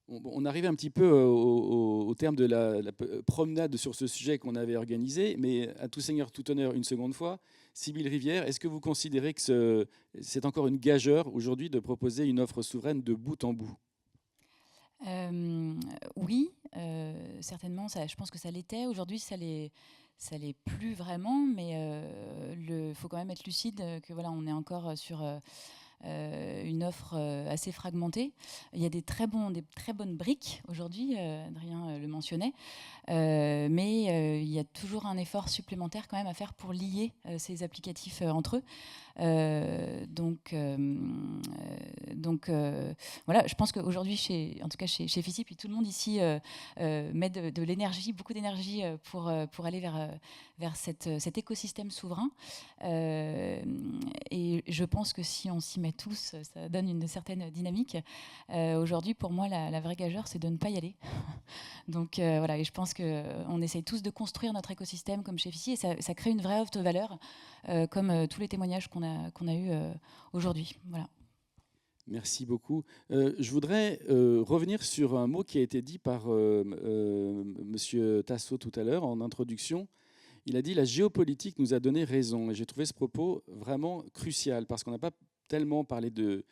On arrive un petit peu au terme de la promenade sur ce sujet qu'on avait organisé, mais à tout seigneur, tout honneur, une seconde fois. Sybille Rivière, est-ce que vous considérez que c'est encore une gageure aujourd'hui de proposer une offre souveraine de bout en bout ? Oui, certainement, je pense que ça l'était. Aujourd'hui, ça l'est plus vraiment, mais faut quand même être lucide que voilà, on est encore sur une offre assez fragmentée. Il y a des très bonnes briques aujourd'hui, Adrien le mentionnait, mais il y a toujours un effort supplémentaire quand même à faire pour lier ces applicatifs entre eux. Donc voilà, je pense qu'aujourd'hui, en tout cas chez FICI, puis tout le monde ici met de l'énergie, beaucoup d'énergie pour aller vers cet écosystème souverain. Et je pense que si on s'y met tous, ça donne une certaine dynamique. Aujourd'hui, pour moi, la vraie gageure, c'est de ne pas y aller. Donc voilà, et je pense qu'on essaye tous de construire notre écosystème comme chez FICI, et ça crée une vraie offre de valeur, comme tous les témoignages qu'on a eus aujourd'hui. Voilà. Merci beaucoup. Je voudrais revenir sur un mot qui a été dit par Monsieur Tasso tout à l'heure en introduction. Il a dit « La géopolitique nous a donné raison ». Et j'ai trouvé ce propos vraiment crucial parce qu'on n'a pas tellement parlé de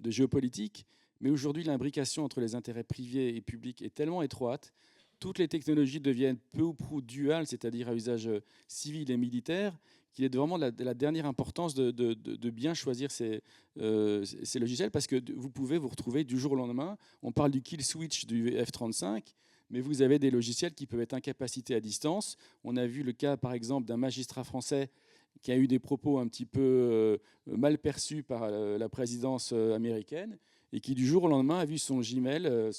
géopolitique, mais aujourd'hui l'imbrication entre les intérêts privés et publics est tellement étroite. Toutes les technologies deviennent peu ou prou duales, c'est-à-dire à usage civil et militaire, qu'il est vraiment de la dernière importance de bien choisir ces logiciels parce que vous pouvez vous retrouver du jour au lendemain. On parle du kill switch du F-35, mais vous avez des logiciels qui peuvent être incapacités à distance. On a vu le cas, par exemple, d'un magistrat français qui a eu des propos un petit peu mal perçus par la présidence américaine et qui, du jour au lendemain, a vu son Gmail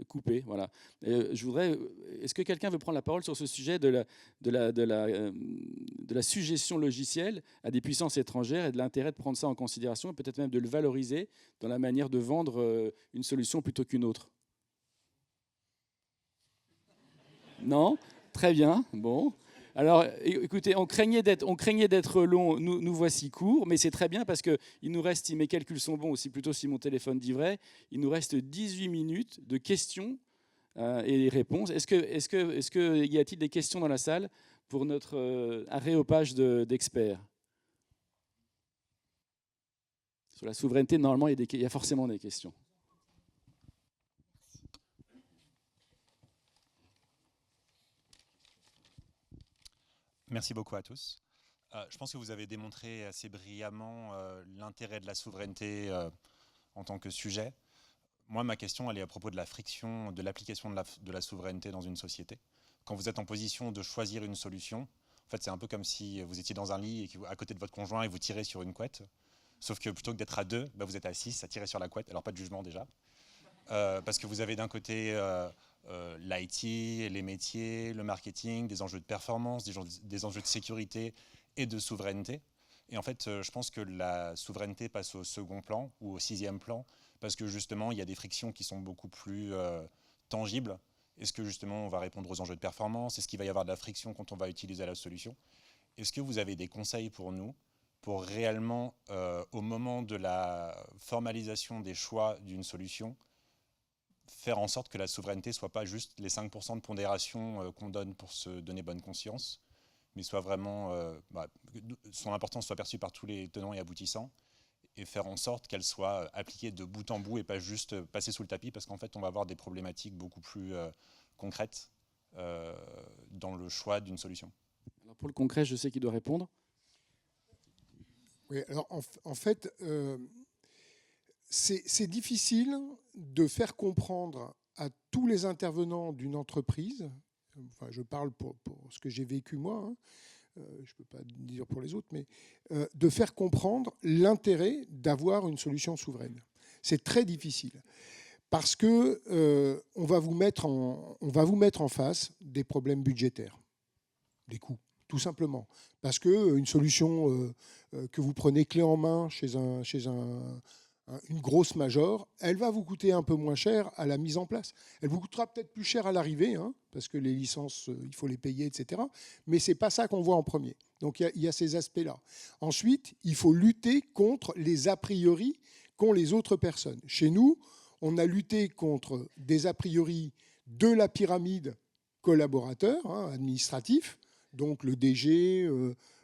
coupé. Voilà. Est-ce que quelqu'un veut prendre la parole sur ce sujet de la suggestion logicielle à des puissances étrangères et de l'intérêt de prendre ça en considération et peut-être même de le valoriser dans la manière de vendre une solution plutôt qu'une autre ? Non ? Très bien. Bon. Alors, écoutez, on craignait d'être long, nous voici courts, mais c'est très bien parce qu'il nous reste, si mes calculs sont bons, aussi plutôt si mon téléphone dit vrai, il nous reste 18 minutes de questions et réponses. Y a-t-il des questions dans la salle pour notre aréopage d'experts ? Sur la souveraineté, normalement, il y a forcément des questions. Merci beaucoup à tous. Je pense que vous avez démontré assez brillamment l'intérêt de la souveraineté en tant que sujet. Moi, ma question, elle est à propos de la friction, de l'application de la souveraineté dans une société. Quand vous êtes en position de choisir une solution, en fait, c'est un peu comme si vous étiez dans un lit et à côté de votre conjoint et vous tirez sur une couette. Sauf que plutôt que d'être à deux, vous êtes à 6 à tirer sur la couette. Alors, pas de jugement déjà. Parce que vous avez d'un côté l'IT, les métiers, le marketing, des enjeux de performance, des enjeux de sécurité et de souveraineté. Et en fait, je pense que la souveraineté passe au second plan ou au 6e plan parce que justement, il y a des frictions qui sont beaucoup plus tangibles. Est-ce que justement, on va répondre aux enjeux de performance ? Est-ce qu'il va y avoir de la friction quand on va utiliser la solution ? Est-ce que vous avez des conseils pour nous pour réellement, au moment de la formalisation des choix d'une solution, faire en sorte que la souveraineté ne soit pas juste les 5% de pondération qu'on donne pour se donner bonne conscience, mais soit vraiment, son importance soit perçue par tous les tenants et aboutissants, et faire en sorte qu'elle soit appliquée de bout en bout et pas juste passée sous le tapis, parce qu'en fait, on va avoir des problématiques beaucoup plus concrètes dans le choix d'une solution. Alors pour le concret, je sais qui doit répondre. Oui, alors en fait, c'est difficile de faire comprendre à tous les intervenants d'une entreprise, enfin, je parle pour ce que j'ai vécu moi, hein, je ne peux pas dire pour les autres, mais de faire comprendre l'intérêt d'avoir une solution souveraine. C'est très difficile parce que on va vous mettre en face des problèmes budgétaires, des coûts, tout simplement. Parce qu'une solution que vous prenez clé en main chez une grosse major, elle va vous coûter un peu moins cher à la mise en place. Elle vous coûtera peut-être plus cher à l'arrivée, hein, parce que les licences, il faut les payer, etc. Mais ce n'est pas ça qu'on voit en premier. Donc il y a ces aspects-là. Ensuite, il faut lutter contre les a priori qu'ont les autres personnes. Chez nous, on a lutté contre des a priori de la pyramide collaborateur, hein, administratif, donc le DG,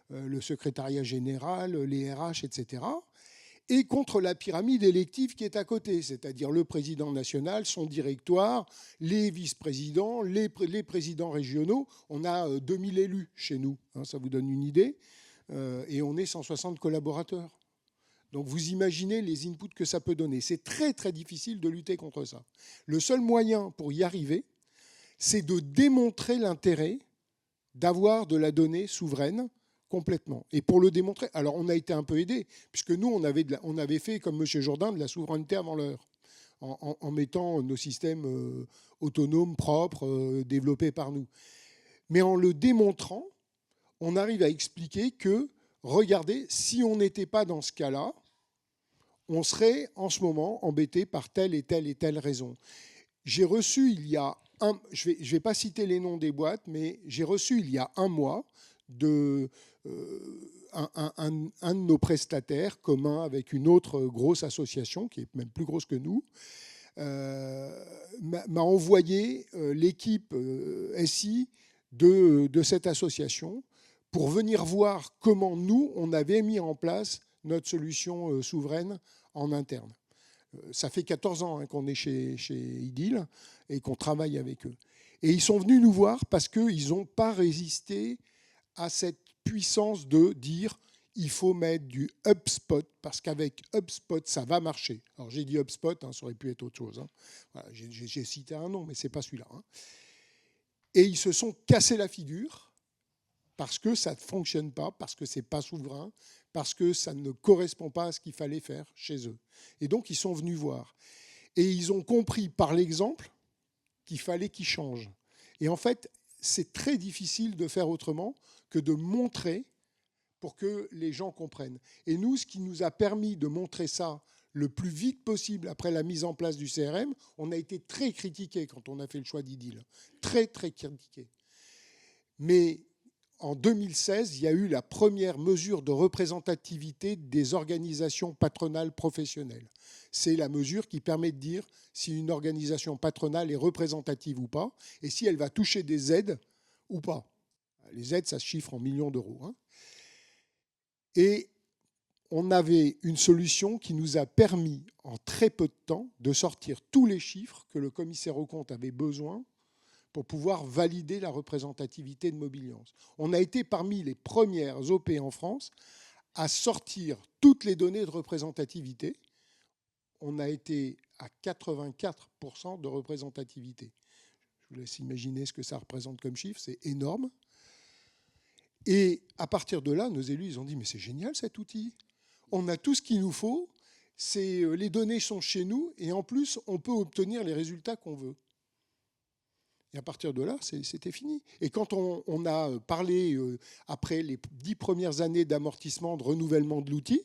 le secrétariat général, les RH, etc., et contre la pyramide élective qui est à côté, c'est-à-dire le président national, son directoire, les vice-présidents, les présidents régionaux. On a 2000 élus chez nous, hein, ça vous donne une idée, et on est 160 collaborateurs. Donc vous imaginez les inputs que ça peut donner. C'est très très difficile de lutter contre ça. Le seul moyen pour y arriver, c'est de démontrer l'intérêt d'avoir de la donnée souveraine complètement. Et pour le démontrer, alors on a été un peu aidé, puisque nous, on avait fait, comme M. Jourdain, de la souveraineté avant l'heure, en mettant nos systèmes autonomes, propres, développés par nous. Mais en le démontrant, on arrive à expliquer que, regardez, si on n'était pas dans ce cas-là, on serait en ce moment embêté par telle et telle et telle raison. J'ai reçu il y a je vais pas citer les noms des boîtes, mais j'ai reçu il y a un mois un de nos prestataires commun avec une autre grosse association, qui est même plus grosse que nous, m'a envoyé l'équipe SI de cette association pour venir voir comment nous, on avait mis en place notre solution souveraine en interne. Ça fait 14 ans hein, qu'on est chez IDIL et qu'on travaille avec eux. Et ils sont venus nous voir parce qu'ils n'ont pas résisté à cette puissance de dire il faut mettre du HubSpot, parce qu'avec HubSpot, ça va marcher. Alors j'ai dit HubSpot, hein, ça aurait pu être autre chose. Hein. Voilà, j'ai cité un nom, mais ce n'est pas celui-là. Hein. Et ils se sont cassés la figure parce que ça ne fonctionne pas, parce que ce n'est pas souverain, parce que ça ne correspond pas à ce qu'il fallait faire chez eux. Et donc, ils sont venus voir. Et ils ont compris par l'exemple qu'il fallait qu'ils changent. Et en fait, c'est très difficile de faire autrement que de montrer pour que les gens comprennent. Et nous, ce qui nous a permis de montrer ça le plus vite possible après la mise en place du CRM, on a été très critiqués quand on a fait le choix d'IDIL. Très, très critiqués. Mais en 2016, il y a eu la première mesure de représentativité des organisations patronales professionnelles. C'est la mesure qui permet de dire si une organisation patronale est représentative ou pas, et si elle va toucher des aides ou pas. Les aides, ça se chiffre en millions d'euros. Hein. Et on avait une solution qui nous a permis, en très peu de temps, de sortir tous les chiffres que le commissaire aux comptes avait besoin pour pouvoir valider la représentativité de Mobiliance. On a été parmi les premières OP en France à sortir toutes les données de représentativité. On a été à 84% de représentativité. Je vous laisse imaginer ce que ça représente comme chiffre, c'est énorme. Et à partir de là, nos élus, ils ont dit « mais c'est génial cet outil, on a tout ce qu'il nous faut, les données sont chez nous et en plus, on peut obtenir les résultats qu'on veut ». Et à partir de là, c'était fini. Et quand on a parlé, après les 10 premières années d'amortissement, de renouvellement de l'outil,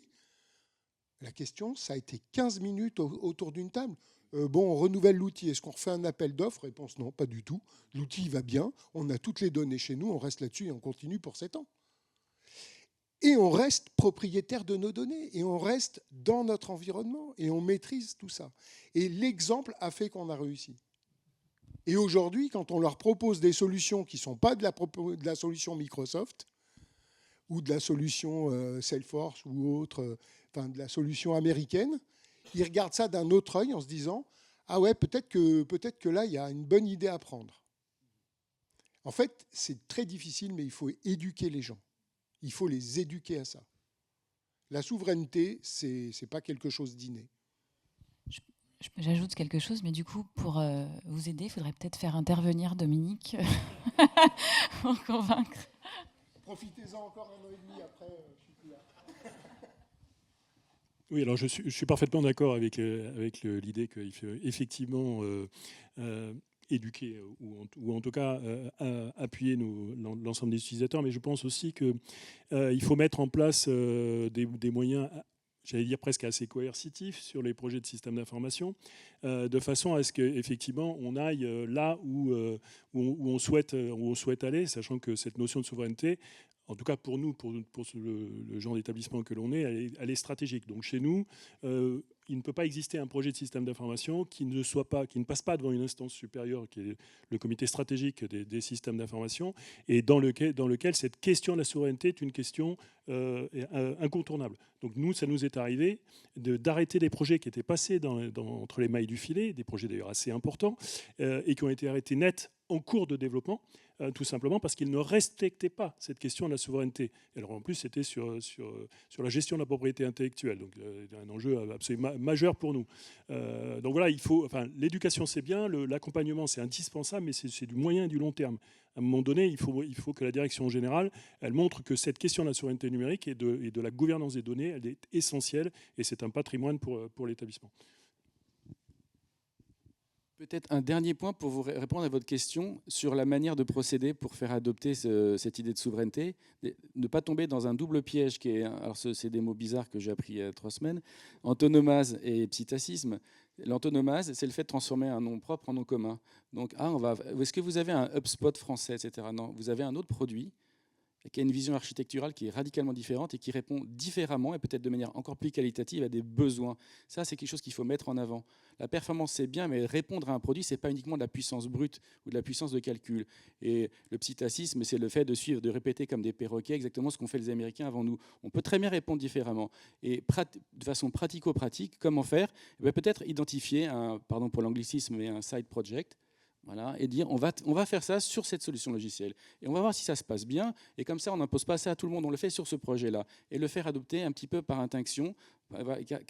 la question, ça a été 15 minutes autour d'une table. Bon, on renouvelle l'outil. Est-ce qu'on refait un appel d'offres ? Réponse non, pas du tout. L'outil va bien. On a toutes les données chez nous. On reste là-dessus et on continue pour 7 ans. Et on reste propriétaire de nos données. Et on reste dans notre environnement. Et on maîtrise tout ça. Et l'exemple a fait qu'on a réussi. Et aujourd'hui, quand on leur propose des solutions qui ne sont pas de la solution Microsoft, ou de la solution Salesforce ou autre, enfin de la solution américaine, ils regardent ça d'un autre œil en se disant « Ah ouais, peut-être que là, il y a une bonne idée à prendre ». En fait, c'est très difficile, mais il faut éduquer les gens. Il faut les éduquer à ça. La souveraineté, ce n'est pas quelque chose d'inné. J'ajoute quelque chose, mais du coup, pour vous aider, il faudrait peut-être faire intervenir Dominique pour convaincre. Profitez-en encore 1 an et demi après, je suis plus là. Oui, alors je suis parfaitement d'accord avec l'idée qu'il faut effectivement éduquer ou en tout cas appuyer l'ensemble des utilisateurs, mais je pense aussi qu'il faut mettre en place des moyens, j'allais dire presque assez coercitifs sur les projets de système d'information, de façon à ce qu'effectivement on aille là où on souhaite aller, sachant que cette notion de souveraineté, en tout cas pour nous, pour le genre d'établissement que l'on est, elle est stratégique. Donc chez nous, il ne peut pas exister un projet de système d'information qui ne passe pas devant une instance supérieure, qui est le comité stratégique des systèmes d'information, et dans lequel cette question de la souveraineté est une question incontournable. Donc nous, ça nous est arrivé d'arrêter des projets qui étaient passés entre les mailles du filet, des projets d'ailleurs assez importants, et qui ont été arrêtés net en cours de développement, tout simplement parce qu'ils ne respectaient pas cette question de la souveraineté. Et alors en plus, c'était sur la gestion de la propriété intellectuelle, donc un enjeu absolument majeur pour nous. Donc voilà, l'éducation c'est bien, l'accompagnement c'est indispensable, mais c'est du moyen et du long terme. À un moment donné, il faut que la direction générale, elle montre que cette question de la souveraineté numérique et de la gouvernance des données, elle est essentielle et c'est un patrimoine pour l'établissement. Peut-être un dernier point pour vous répondre à votre question sur la manière de procéder pour faire adopter cette idée de souveraineté. Ne pas tomber dans un double piège qui est, alors c'est des mots bizarres que j'ai appris il y a 3 semaines, antonomase et psittacisme. L'antonomase, c'est le fait de transformer un nom propre en nom commun. Donc, est-ce que vous avez un HubSpot français, etc. Non, vous avez un autre produit qui a une vision architecturale qui est radicalement différente et qui répond différemment et peut-être de manière encore plus qualitative à des besoins. Ça, c'est quelque chose qu'il faut mettre en avant. La performance, c'est bien, mais répondre à un produit, ce n'est pas uniquement de la puissance brute ou de la puissance de calcul. Et le psittacisme, c'est le fait de suivre, de répéter comme des perroquets exactement ce qu'ont fait les Américains avant nous. On peut très bien répondre différemment. Et de façon pratico-pratique, comment faire ? Peut-être identifier pardon pour l'anglicisme, mais un side project. Voilà, et dire on va faire ça sur cette solution logicielle et on va voir si ça se passe bien, et comme ça on n'impose pas ça à tout le monde, on le fait sur ce projet-là et le faire adopter un petit peu par intinction,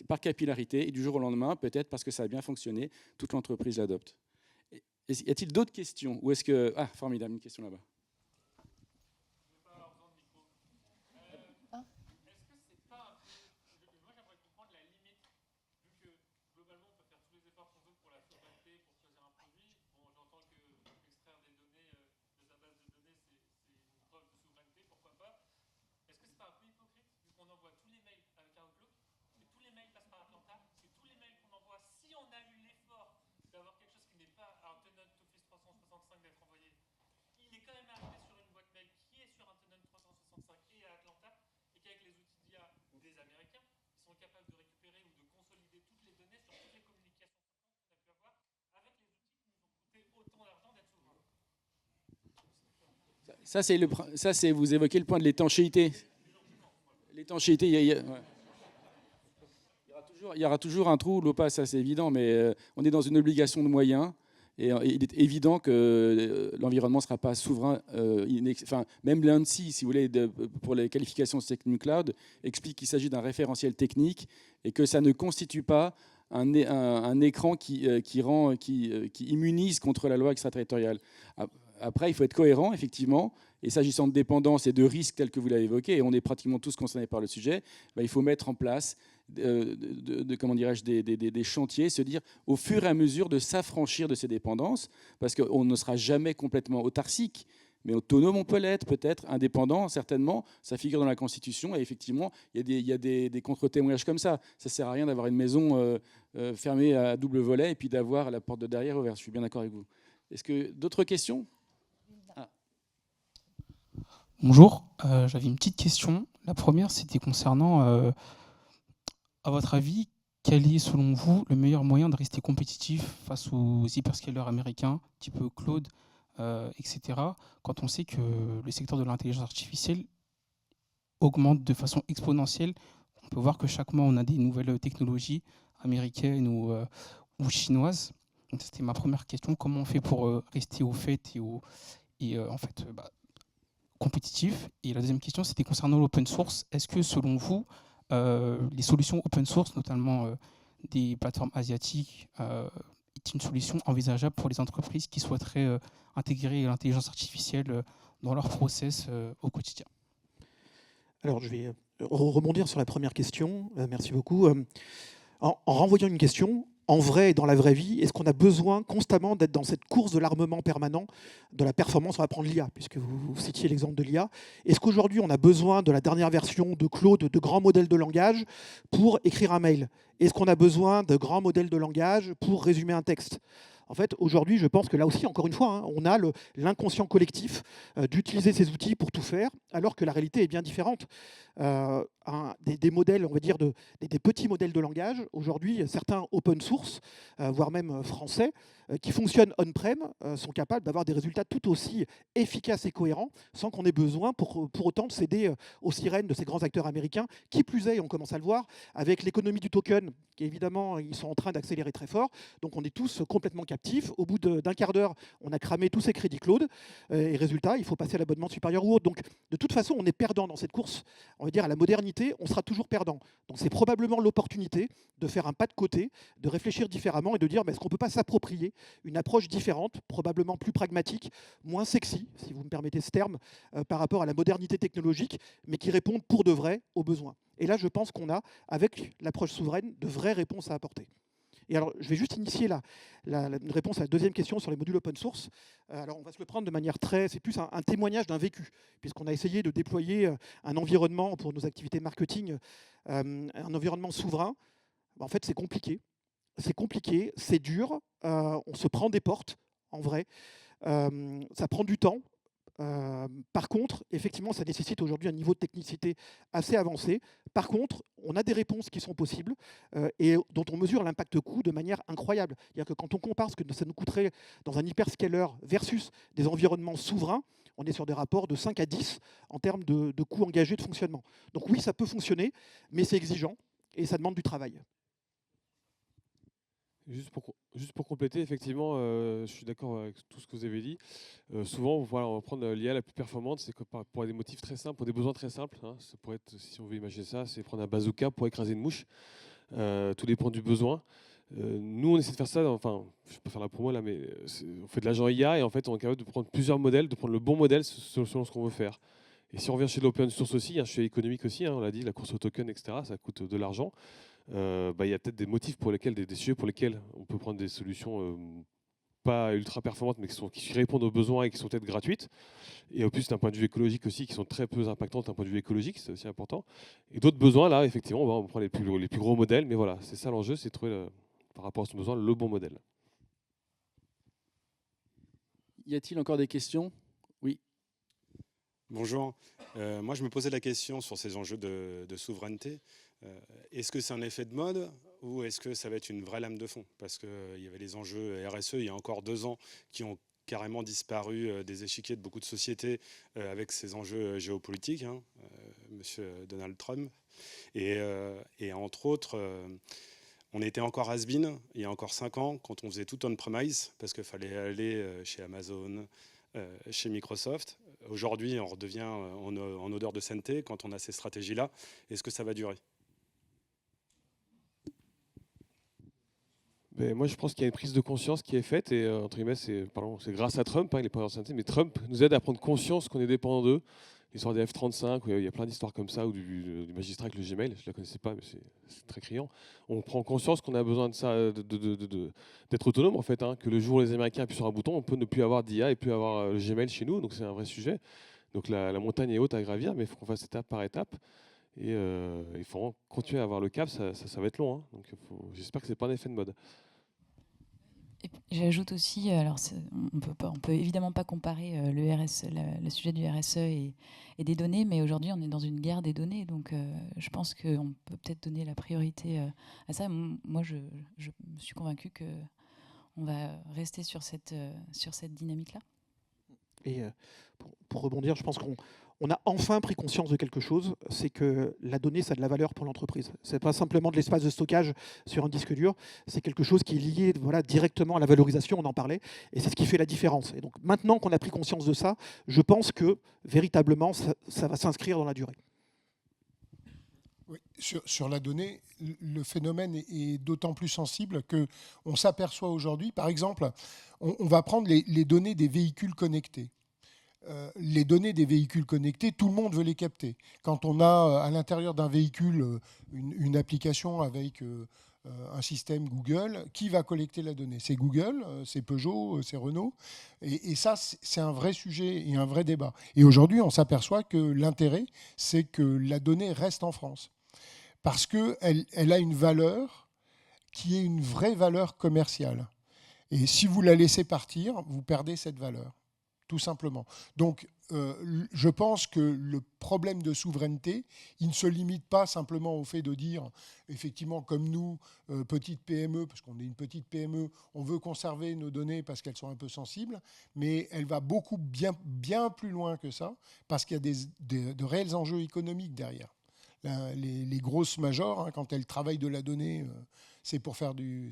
par capillarité, et du jour au lendemain, peut-être parce que ça a bien fonctionné, toute l'entreprise l'adopte. Y a-t-il d'autres questions, ou est-ce que formidable, une question là-bas. Ça, vous évoquez le point de l'étanchéité. L'étanchéité, il y aura toujours un trou, l'OPA, ça c'est évident, mais on est dans une obligation de moyens. Et il est évident que l'environnement ne sera pas souverain. Même l'ANSSI, si vous voulez, pour les qualifications SecNumCloud, explique qu'il s'agit d'un référentiel technique et que ça ne constitue pas un écran qui immunise contre la loi extraterritoriale. Après, il faut être cohérent, effectivement. Et s'agissant de dépendance et de risques tels que vous l'avez évoqué, et on est pratiquement tous concernés par le sujet, il faut mettre en place des chantiers, se dire au fur et à mesure de s'affranchir de ces dépendances, parce qu'on ne sera jamais complètement autarcique, mais autonome on peut l'être, peut-être, indépendant, certainement, ça figure dans la Constitution, et effectivement, il y a des contre-témoignages comme ça. Ça ne sert à rien d'avoir une maison fermée à double volet et puis d'avoir la porte de derrière ouverte. Je suis bien d'accord avec vous. Est-ce que d'autres questions ? Bonjour, j'avais une petite question. La première, c'était concernant, à votre avis, quel est selon vous le meilleur moyen de rester compétitif face aux hyperscalers américains, type Claude, etc., quand on sait que le secteur de l'intelligence artificielle augmente de façon exponentielle. On peut voir que chaque mois, on a des nouvelles technologies américaines ou chinoises. Donc, c'était ma première question. Comment on fait pour rester au fait et en fait, compétitif? Et la deuxième question, c'était concernant l'open source. Est-ce que, selon vous, les solutions open source, notamment des plateformes asiatiques, est une solution envisageable pour les entreprises qui souhaiteraient intégrer l'intelligence artificielle dans leur process au quotidien? Alors, je vais rebondir sur la première question. Merci beaucoup. En renvoyant une question, en vrai et dans la vraie vie, est-ce qu'on a besoin constamment d'être dans cette course de l'armement permanent, de la performance? On va prendre l'IA, puisque vous citiez l'exemple de l'IA. Est-ce qu'aujourd'hui, on a besoin de la dernière version de Claude, de grands modèles de langage pour écrire un mail? Est-ce qu'on a besoin de grands modèles de langage pour résumer un texte? En fait, aujourd'hui, je pense que là aussi, encore une fois, hein, on a l'inconscient collectif d'utiliser ces outils pour tout faire, alors que la réalité est bien différente. Des modèles, on va dire, des petits modèles de langage, aujourd'hui, certains open source, voire même français, qui fonctionnent on-prem, sont capables d'avoir des résultats tout aussi efficaces et cohérents, sans qu'on ait besoin pour autant de céder aux sirènes de ces grands acteurs américains. Qui plus est, on commence à le voir, avec l'économie du token, qui évidemment, ils sont en train d'accélérer très fort, donc on est tous complètement captifs. Au bout d'un quart d'heure, on a cramé tous ces crédits Claude, et résultat, il faut passer à l'abonnement supérieur ou autre. Donc, de toute façon, on est perdant dans cette course, on va dire, à la modernité, on sera toujours perdant. Donc, c'est probablement l'opportunité de faire un pas de côté, de réfléchir différemment et de dire, est-ce qu'on ne peut pas s'approprier une approche différente, probablement plus pragmatique, moins sexy, si vous me permettez ce terme, par rapport à la modernité technologique, mais qui répondent pour de vrai aux besoins. Et là, je pense qu'on a, avec l'approche souveraine, de vraies réponses à apporter. Et alors, je vais juste initier une réponse à la deuxième question sur les modules open source. Alors, on va se le prendre de manière c'est plus un témoignage d'un vécu, puisqu'on a essayé de déployer un environnement pour nos activités marketing, un environnement souverain. En fait, c'est compliqué. C'est compliqué, c'est dur, on se prend des portes, en vrai. Ça prend du temps. Par contre, effectivement, ça nécessite aujourd'hui un niveau de technicité assez avancé. Par contre, on a des réponses qui sont possibles et dont on mesure l'impact coût de manière incroyable. C'est-à-dire que quand on compare ce que ça nous coûterait dans un hyperscaler versus des environnements souverains, on est sur des rapports de 5 à 10 en termes de coûts engagés de fonctionnement. Donc oui, ça peut fonctionner, mais c'est exigeant et ça demande du travail. Juste pour compléter, effectivement, je suis d'accord avec tout ce que vous avez dit. Souvent, voilà, on va prendre l'IA la plus performante, c'est pour des motifs très simples, pour des besoins très simples. Hein, ça pourrait être, si on veut imaginer ça, c'est prendre un bazooka pour écraser une mouche. Tout dépend du besoin. Nous, on essaie de faire ça, enfin, je ne vais pas faire la promo là, mais on fait de l'agent IA et en fait, on est capable de prendre plusieurs modèles, de prendre le bon modèle selon ce qu'on veut faire. Et si on revient chez l'open source aussi, un sujet économique aussi, hein, on l'a dit, la course au token, etc., ça coûte de l'argent. Y a peut-être des motifs pour lesquels, des sujets pour lesquels on peut prendre des solutions pas ultra performantes, mais qui répondent aux besoins et qui sont peut-être gratuites. Et au plus, d'un point de vue écologique aussi, qui sont très peu impactantes d'un point de vue écologique, c'est aussi important. Et d'autres besoins, là, effectivement, on prend les plus gros modèles, mais voilà, c'est ça l'enjeu, c'est de trouver, par rapport à ce besoin, le bon modèle. Y a-t-il encore des questions? Oui. Bonjour. Moi, je me posais la question sur ces enjeux de souveraineté. Est-ce que c'est un effet de mode ou est-ce que ça va être une vraie lame de fond? Parce qu'il y avait les enjeux RSE il y a encore 2 ans qui ont carrément disparu des échiquiers de beaucoup de sociétés avec ces enjeux géopolitiques, hein, monsieur Donald Trump. Et entre autres, on était encore has-been il y a encore 5 ans quand on faisait tout on-premise parce qu'il fallait aller chez Amazon, chez Microsoft. Aujourd'hui, on redevient en odeur de sainteté quand on a ces stratégies-là. Est-ce que ça va durer? Mais moi, je pense qu'il y a une prise de conscience qui est faite, et entre guillemets, c'est grâce à Trump, hein, il n'est pas en santé, mais Trump nous aide à prendre conscience qu'on est dépendant d'eux. L'histoire des F-35, où il y a plein d'histoires comme ça, ou du magistrat avec le Gmail, je ne la connaissais pas, mais c'est très criant. On prend conscience qu'on a besoin de ça, d'être autonome, en fait, hein, que le jour où les Américains appuient sur un bouton, on peut ne plus avoir d'IA et plus avoir le Gmail chez nous, donc c'est un vrai sujet. Donc la montagne est haute à gravir, mais il faut qu'on fasse étape par étape. Et il faut continuer à avoir le cap, ça va être long. Hein, donc j'espère que ce n'est pas un effet de mode. J'ajoute aussi, alors on peut évidemment pas comparer le sujet du RSE et des données, mais aujourd'hui on est dans une guerre des données, donc je pense qu'on peut peut-être donner la priorité à ça. Moi, je suis convaincue qu'on va rester sur cette dynamique-là. Et pour rebondir, je pense qu'on a enfin pris conscience de quelque chose, c'est que la donnée, ça a de la valeur pour l'entreprise. Ce n'est pas simplement de l'espace de stockage sur un disque dur, c'est quelque chose qui est lié directement à la valorisation, on en parlait, et c'est ce qui fait la différence. Et donc maintenant qu'on a pris conscience de ça, je pense que véritablement, ça va s'inscrire dans la durée. Oui, sur la donnée, le phénomène est d'autant plus sensible qu'on s'aperçoit aujourd'hui, par exemple, on va prendre les données des véhicules connectés. Les données des véhicules connectés, tout le monde veut les capter. Quand on a à l'intérieur d'un véhicule une application avec un système Google, qui va collecter la donnée? C'est Google, c'est Peugeot, c'est Renault. Et ça, c'est un vrai sujet et un vrai débat. Et aujourd'hui, on s'aperçoit que l'intérêt, c'est que la donnée reste en France. Parce qu'elle a une valeur qui est une vraie valeur commerciale. Et si vous la laissez partir, vous perdez cette valeur, tout simplement. Donc, je pense que le problème de souveraineté, il ne se limite pas simplement au fait de dire, effectivement, comme nous, petite PME, parce qu'on est une petite PME, on veut conserver nos données parce qu'elles sont un peu sensibles, mais elle va bien plus loin que ça, parce qu'il y a de réels enjeux économiques derrière. Les grosses majors, quand elles travaillent de la donnée, c'est pour faire du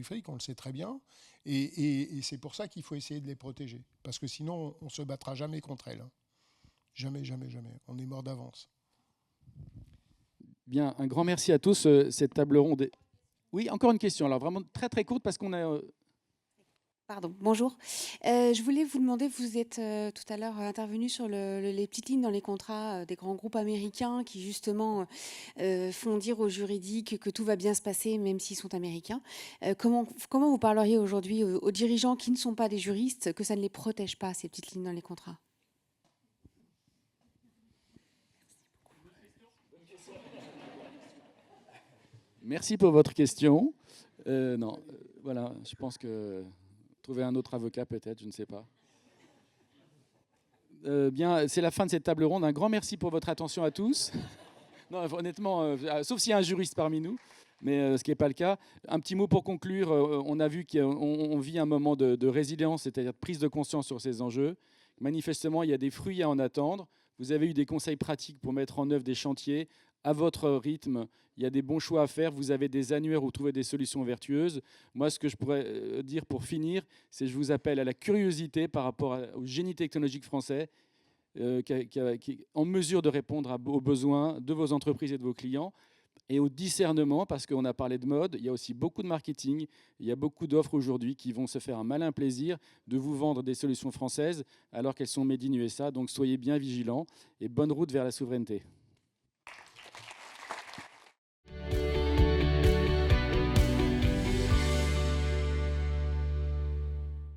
fric, on le sait très bien. Et c'est pour ça qu'il faut essayer de les protéger. Parce que sinon, on ne se battra jamais contre elles. Jamais, jamais, jamais. On est mort d'avance. Bien, un grand merci à tous. Cette table ronde. Oui, encore une question. Alors vraiment très très courte parce qu'on a... Pardon, bonjour. Je voulais vous demander, vous êtes tout à l'heure intervenu sur les petites lignes dans les contrats des grands groupes américains qui justement font dire aux juridiques que tout va bien se passer même s'ils sont américains. Comment vous parleriez aujourd'hui aux dirigeants qui ne sont pas des juristes que ça ne les protège pas, ces petites lignes dans les contrats? Merci pour votre question. Non, voilà, je pense que... Trouver un autre avocat peut-être, je ne sais pas. Bien, c'est la fin de cette table ronde. Un grand merci pour votre attention à tous. Non, honnêtement, sauf s'il y a un juriste parmi nous, mais ce qui n'est pas le cas. Un petit mot pour conclure. On a vu qu'on vit un moment de résilience, c'est-à-dire de prise de conscience sur ces enjeux. Manifestement, il y a des fruits à en attendre. Vous avez eu des conseils pratiques pour mettre en œuvre des chantiers à votre rythme. Il y a des bons choix à faire. Vous avez des annuaires où vous trouvez des solutions vertueuses. Moi, ce que je pourrais dire pour finir, c'est que je vous appelle à la curiosité par rapport au génie technologique français qui est en mesure de répondre aux besoins de vos entreprises et de vos clients, et au discernement, parce qu'on a parlé de mode, il y a aussi beaucoup de marketing, il y a beaucoup d'offres aujourd'hui qui vont se faire un malin plaisir de vous vendre des solutions françaises alors qu'elles sont made in USA. Donc soyez bien vigilants et bonne route vers la souveraineté.